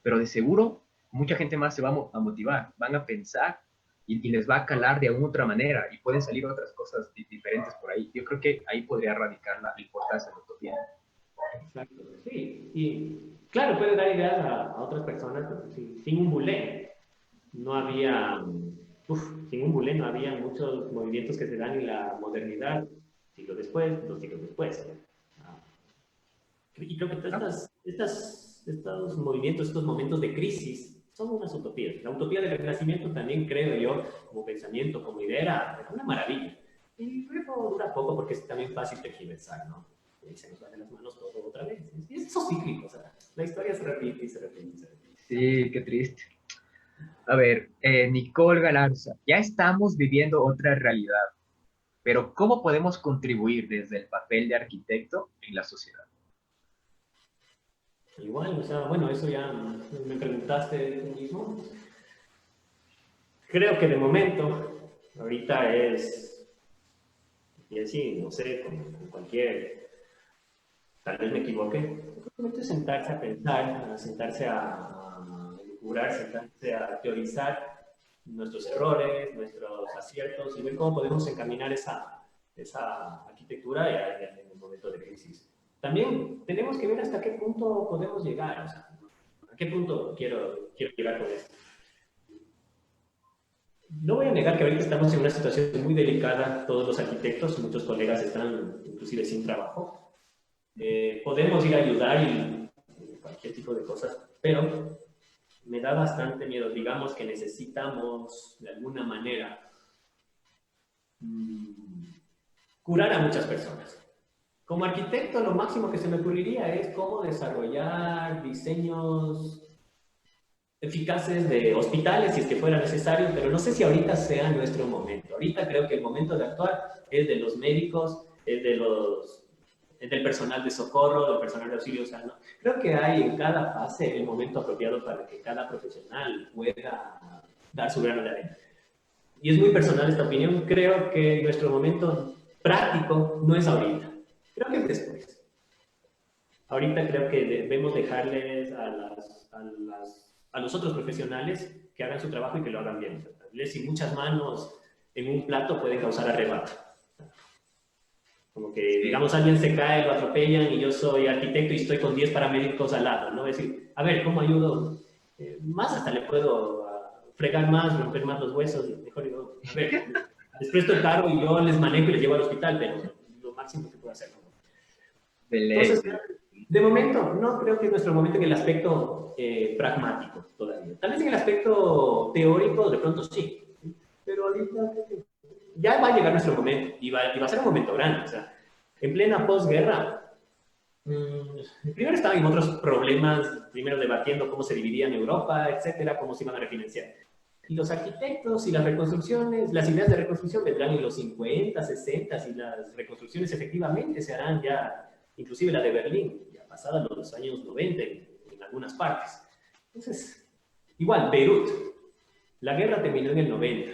Pero de seguro mucha gente más se va a motivar, van a pensar y les va a calar de alguna otra manera y pueden salir otras cosas diferentes por ahí. Yo creo que ahí podría radicar la importancia de la utopía. Exacto, sí. Y claro, puede dar ideas a otras personas, pero sin un bulé. No había, sin un bulé no había muchos movimientos que se dan en la modernidad, siglos después, 2 siglos después. Ah, y creo que ¿No? estos movimientos, estos momentos de crisis, son unas utopías. La utopía del Renacimiento también creo yo, como pensamiento, como idea, era una maravilla. Y luego dura poco porque es también fácil tergiversar, ¿no? Y se nos va de las manos todo otra vez. Y es eso cíclico, o sea, la historia se repite y se repite y se repite. Sí, qué triste. A ver, Nicole Galarza, ya estamos viviendo otra realidad, pero ¿cómo podemos contribuir desde el papel de arquitecto en la sociedad? Igual, o sea, bueno, eso ya me preguntaste tú mismo. Creo que de momento, ahorita es, y así, no sé, con cualquier, tal vez me equivoque, simplemente sentarse a pensar, sentarse a elucubrar, sentarse a teorizar nuestros errores, nuestros aciertos y ver cómo podemos encaminar esa arquitectura en el momento de crisis. También tenemos que ver hasta qué punto podemos llegar, o sea, a qué punto quiero llegar con esto. No voy a negar que ahorita estamos en una situación muy delicada, todos los arquitectos, muchos colegas están inclusive sin trabajo. Podemos ir a ayudar y cualquier tipo de cosas, pero me da bastante miedo. Digamos que necesitamos de alguna manera curar a muchas personas. Como arquitecto, lo máximo que se me ocurriría es cómo desarrollar diseños eficaces de hospitales si es que fuera necesario, pero no sé si ahorita sea nuestro momento. Ahorita creo que el momento de actuar es de los médicos, es del personal de socorro, del personal de auxilio. O sea, ¿no? Creo que hay en cada fase el momento apropiado para que cada profesional pueda dar su grano de arena. Y es muy personal esta opinión. Creo que nuestro momento práctico no es ahorita. Creo que es después. Ahorita creo que debemos dejarles a los otros profesionales que hagan su trabajo y que lo hagan bien. Si muchas manos en un plato pueden causar arrebato. Como que, Sí. digamos, alguien se cae, lo atropellan y yo soy arquitecto y estoy con 10 paramédicos al lado, ¿no? Es decir, a ver, ¿cómo ayudo? Más hasta le puedo fregar más, romper más los huesos, y mejor digo, a ver, les presto el carro y yo les manejo y les llevo al hospital, pero lo máximo que puedo hacer, ¿no? De ley, Entonces, de ley. de momento, no creo que es nuestro momento en el aspecto pragmático todavía. Tal vez en el aspecto teórico, de pronto sí. Pero ahorita ya va a llegar nuestro momento y va a ser un momento grande. O sea, en plena posguerra, primero estaban en otros problemas, primero debatiendo cómo se dividía en Europa, etcétera, cómo se iban a refinanciar. Y los arquitectos y las reconstrucciones, las ideas de reconstrucción vendrán en los 50, 60 y las reconstrucciones efectivamente se harán ya, inclusive la de Berlín, ya pasada los años 90 en algunas partes. Entonces, igual, Beirut, la guerra terminó en el 90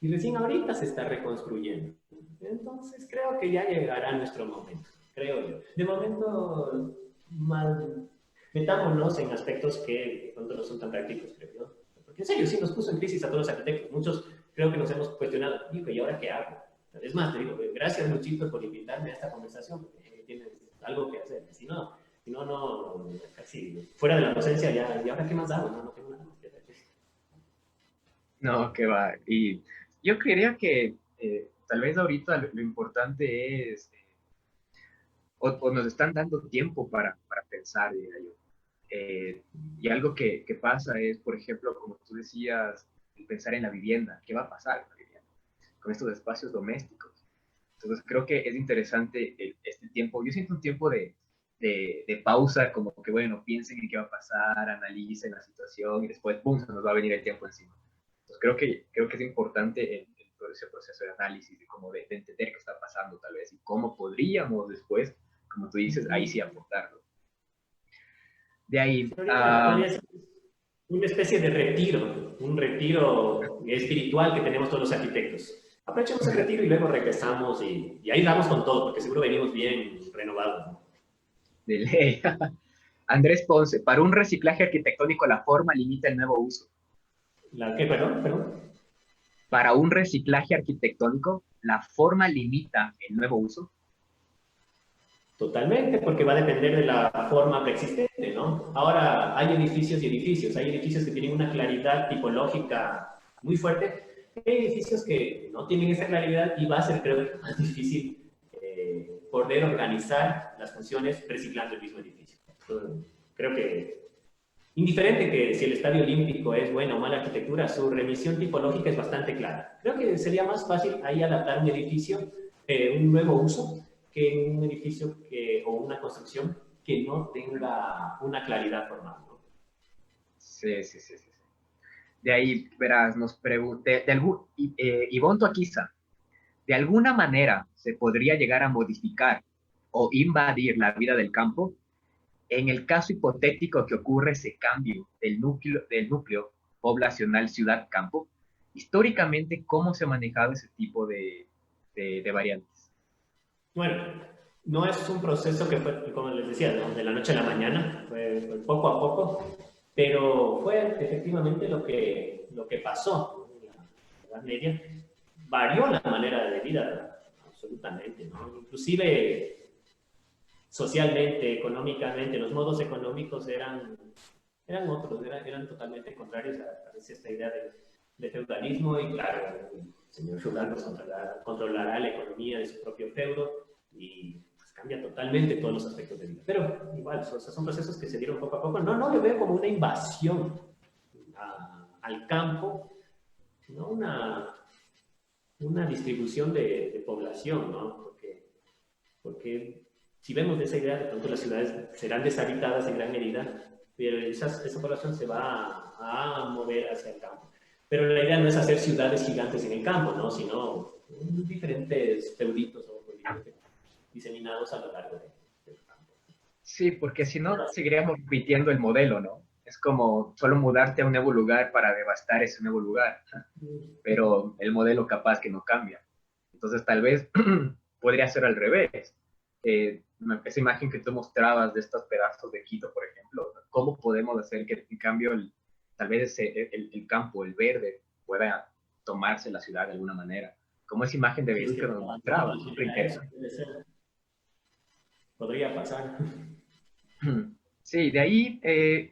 y recién ahorita se está reconstruyendo. Entonces, creo que ya llegará nuestro momento, creo yo. De momento, mal, metámonos en aspectos que no son tan prácticos, creo yo. Porque en serio, sí nos puso en crisis a todos los arquitectos. Muchos creo que nos hemos cuestionado, digo, ¿y ahora qué hago? Es más, te digo, gracias Luchito por invitarme a esta conversación, porque tienes algo que hacer. Si no, casi fuera de la docencia ya, ¿y ahora qué más hago? No tengo nada más que hacer. No, que va. Y yo creería que tal vez ahorita lo importante es, o nos están dando tiempo para pensar, diría yo. Y algo que pasa es, por ejemplo, como tú decías, el pensar en la vivienda. ¿Qué va a pasar con la vivienda? Con estos espacios domésticos. Entonces creo que es interesante este tiempo. Yo siento un tiempo de pausa, como que, bueno, piensen en qué va a pasar, analicen la situación y después, ¡pum!, se nos va a venir el tiempo encima. Entonces creo que es importante todo ese proceso de análisis, de, como de entender qué está pasando tal vez y cómo podríamos después, como tú dices, ahí sí aportarlo. De ahí, Podría ser una especie de retiro, un retiro espiritual que tenemos todos los arquitectos. Aprovechemos el retiro y luego regresamos y ahí damos con todo, porque seguro venimos bien renovados, ¿no? de ley. Andrés Ponce, para un reciclaje arquitectónico la forma limita el nuevo uso. ¿Qué? Perdón. Para un reciclaje arquitectónico, la forma limita el nuevo uso. Totalmente, porque va a depender de la forma preexistente, ¿no? Ahora, hay edificios y edificios. Hay edificios que tienen una claridad tipológica muy fuerte. Hay edificios que no tienen esa claridad y va a ser, creo que, más difícil poder organizar las funciones reciclando el mismo edificio. Creo que, indiferente que si el estadio olímpico es buena o mala arquitectura, su remisión tipológica es bastante clara. Creo que sería más fácil ahí adaptar un edificio, un nuevo uso, que en un edificio o una construcción que no tenga una claridad formal, ¿no? Sí, sí, sí, sí. De ahí, verás, nos pregunté, Ivonne Toaquiza, ¿de alguna manera se podría llegar a modificar o invadir la vida del campo? En el caso hipotético que ocurre ese cambio del núcleo poblacional ciudad-campo, históricamente, ¿cómo se ha manejado ese tipo de variantes? Bueno, no es un proceso que fue, como les decía, ¿no?, de la noche a la mañana, fue poco a poco, pero fue efectivamente lo que pasó en la Edad Media. Varió la manera de vida absolutamente, ¿no? Inclusive socialmente, económicamente, los modos económicos eran otros, eran totalmente contrarios a esta idea de feudalismo y claro, el señor feudal pues controlará la economía de su propio feudo y pues, cambia totalmente todos los aspectos de vida. Pero igual, o sea, son procesos que se dieron poco a poco. No lo veo como una invasión al campo, sino una distribución de población, ¿no? Porque si vemos de esa idea, de pronto las ciudades serán deshabitadas en gran medida, pero esa población se va a mover hacia el campo. Pero la idea no es hacer ciudades gigantes en el campo, ¿no?, sino diferentes feuditos o pueblitos diseminados a lo largo del campo. Sí, porque si no, seguiríamos repitiendo el modelo, ¿no? Es como solo mudarte a un nuevo lugar para devastar ese nuevo lugar, pero el modelo capaz que no cambia. Entonces, tal vez podría ser al revés. Esa imagen que tú mostrabas de estos pedazos de Quito, por ejemplo, ¿cómo podemos hacer que, en cambio, tal vez el campo, el verde, pueda tomarse la ciudad de alguna manera? Como esa imagen de Beirut que nos mostraba, súper interesante. Podría pasar. Sí, de ahí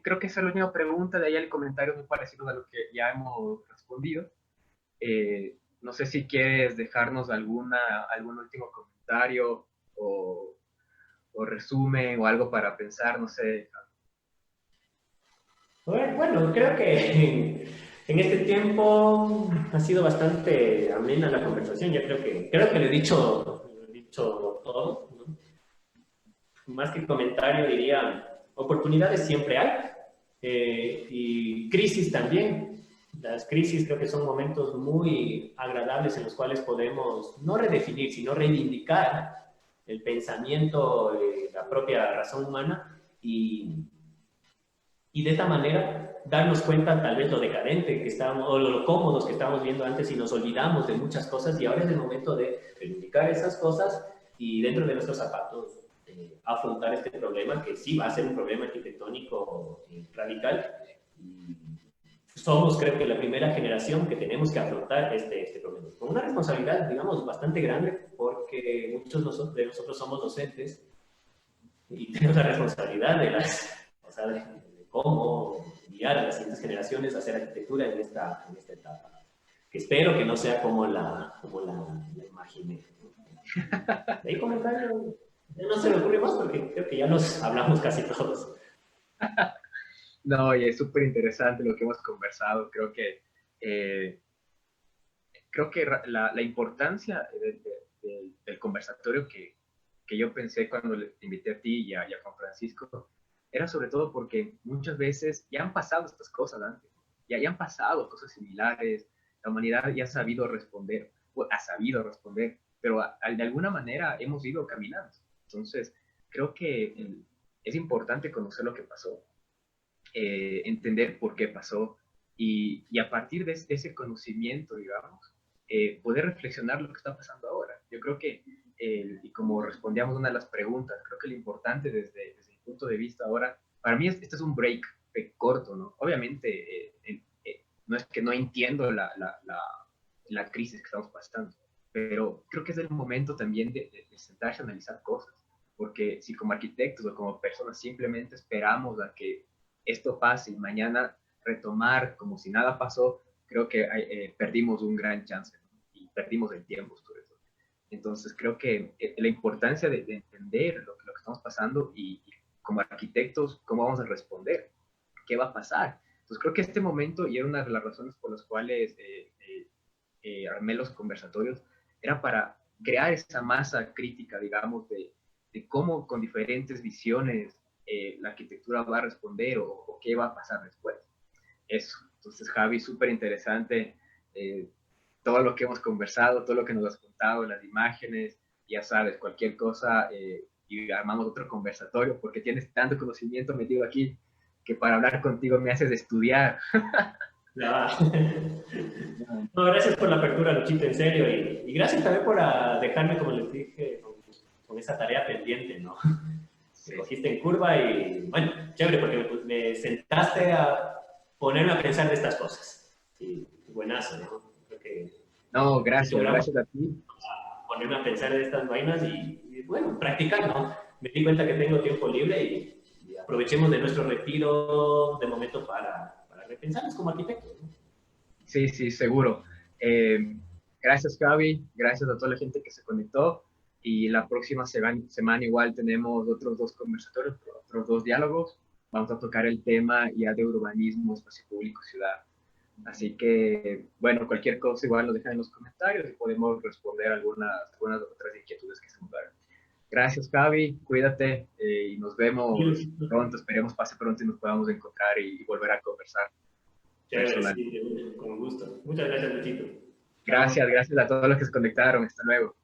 creo que esa es la última pregunta, de ahí el comentario muy parecido a lo que ya hemos respondido. No sé si quieres dejarnos algún último comentario o resumen o algo para pensar, no sé. Bueno, creo que en este tiempo ha sido bastante amena la conversación. Ya creo que lo he dicho todo, ¿no? Más que comentario diría, oportunidades siempre hay, y crisis también. Las crisis creo que son momentos muy agradables en los cuales podemos no redefinir, sino reivindicar el pensamiento, la propia razón humana y de esta manera darnos cuenta tal vez lo decadente que estábamos, o lo cómodos que estábamos viendo antes y nos olvidamos de muchas cosas y ahora es el momento de reivindicar esas cosas y dentro de nuestros zapatos afrontar este problema que sí va a ser un problema arquitectónico radical. Y somos, creo que, la primera generación que tenemos que afrontar este problema. Con una responsabilidad, digamos, bastante grande, porque muchos de nosotros somos docentes y tenemos la responsabilidad o sea, de cómo guiar a las siguientes generaciones a hacer arquitectura en esta etapa. Que espero que no sea como la imaginé. De ahí comentario, no se me ocurre más porque creo que ya los hablamos casi todos. No, y es súper interesante lo que hemos conversado. Creo que la importancia del conversatorio que yo pensé cuando le invité a ti y a Juan Francisco, era sobre todo porque muchas veces ya han pasado estas cosas antes, ya han pasado cosas similares, la humanidad ya ha sabido responder, o ha sabido responder, pero de alguna manera hemos ido caminando. Entonces, creo que es importante conocer lo que pasó, entender por qué pasó y a partir de ese conocimiento, digamos, poder reflexionar lo que está pasando ahora. Yo creo que, y como respondíamos una de las preguntas, creo que lo importante desde mi punto de vista ahora, para mí este es un break corto, ¿no? Obviamente, no es que no entiendo la crisis que estamos pasando, pero creo que es el momento también de sentarse a analizar cosas, porque si como arquitectos o como personas simplemente esperamos a que esto pase y mañana retomar como si nada pasó, creo que perdimos un gran chance, ¿no? Y perdimos el tiempo sobre todo. Entonces creo que la importancia de entender lo que estamos pasando y como arquitectos, cómo vamos a responder, qué va a pasar. Entonces creo que este momento, y era una de las razones por las cuales armé los conversatorios, era para crear esa masa crítica, digamos, de cómo con diferentes visiones la arquitectura va a responder o qué va a pasar después. Eso. Entonces, Javi, súper interesante todo lo que hemos conversado, todo lo que nos has contado, las imágenes, ya sabes, cualquier cosa, y armamos otro conversatorio, porque tienes tanto conocimiento metido aquí que para hablar contigo me haces estudiar. Ya. No, gracias por la apertura, Luchito, en serio. Y gracias también por dejarme, como les dije, con esa tarea pendiente, ¿no? Me Sí, cogiste en curva y, bueno, chévere, porque me sentaste a ponerme a pensar de estas cosas. Y buenazo, ¿no? Creo que no, sí gracias, logramos gracias a ti. ponerme a pensar de estas vainas y bueno, practicar, ¿no? Me di cuenta que tengo tiempo libre y aprovechemos de nuestro retiro de momento para repensarnos como arquitectos, ¿no? Sí, sí, seguro. Gracias, Javi. Gracias a toda la gente que se conectó. Y la próxima semana igual tenemos otros dos conversatorios, otros dos diálogos. Vamos a tocar el tema ya de urbanismo, espacio público, ciudad. Así que, bueno, cualquier cosa igual nos dejan en los comentarios y podemos responder algunas otras inquietudes que se nos hagan. Gracias, Javi. Cuídate y nos vemos pronto. Esperemos pase pronto y nos podamos encontrar y volver a conversar Chévere, personal. sí, con gusto. Muchas gracias, Luchito. Chao. Gracias, gracias a todos los que se conectaron. Hasta luego.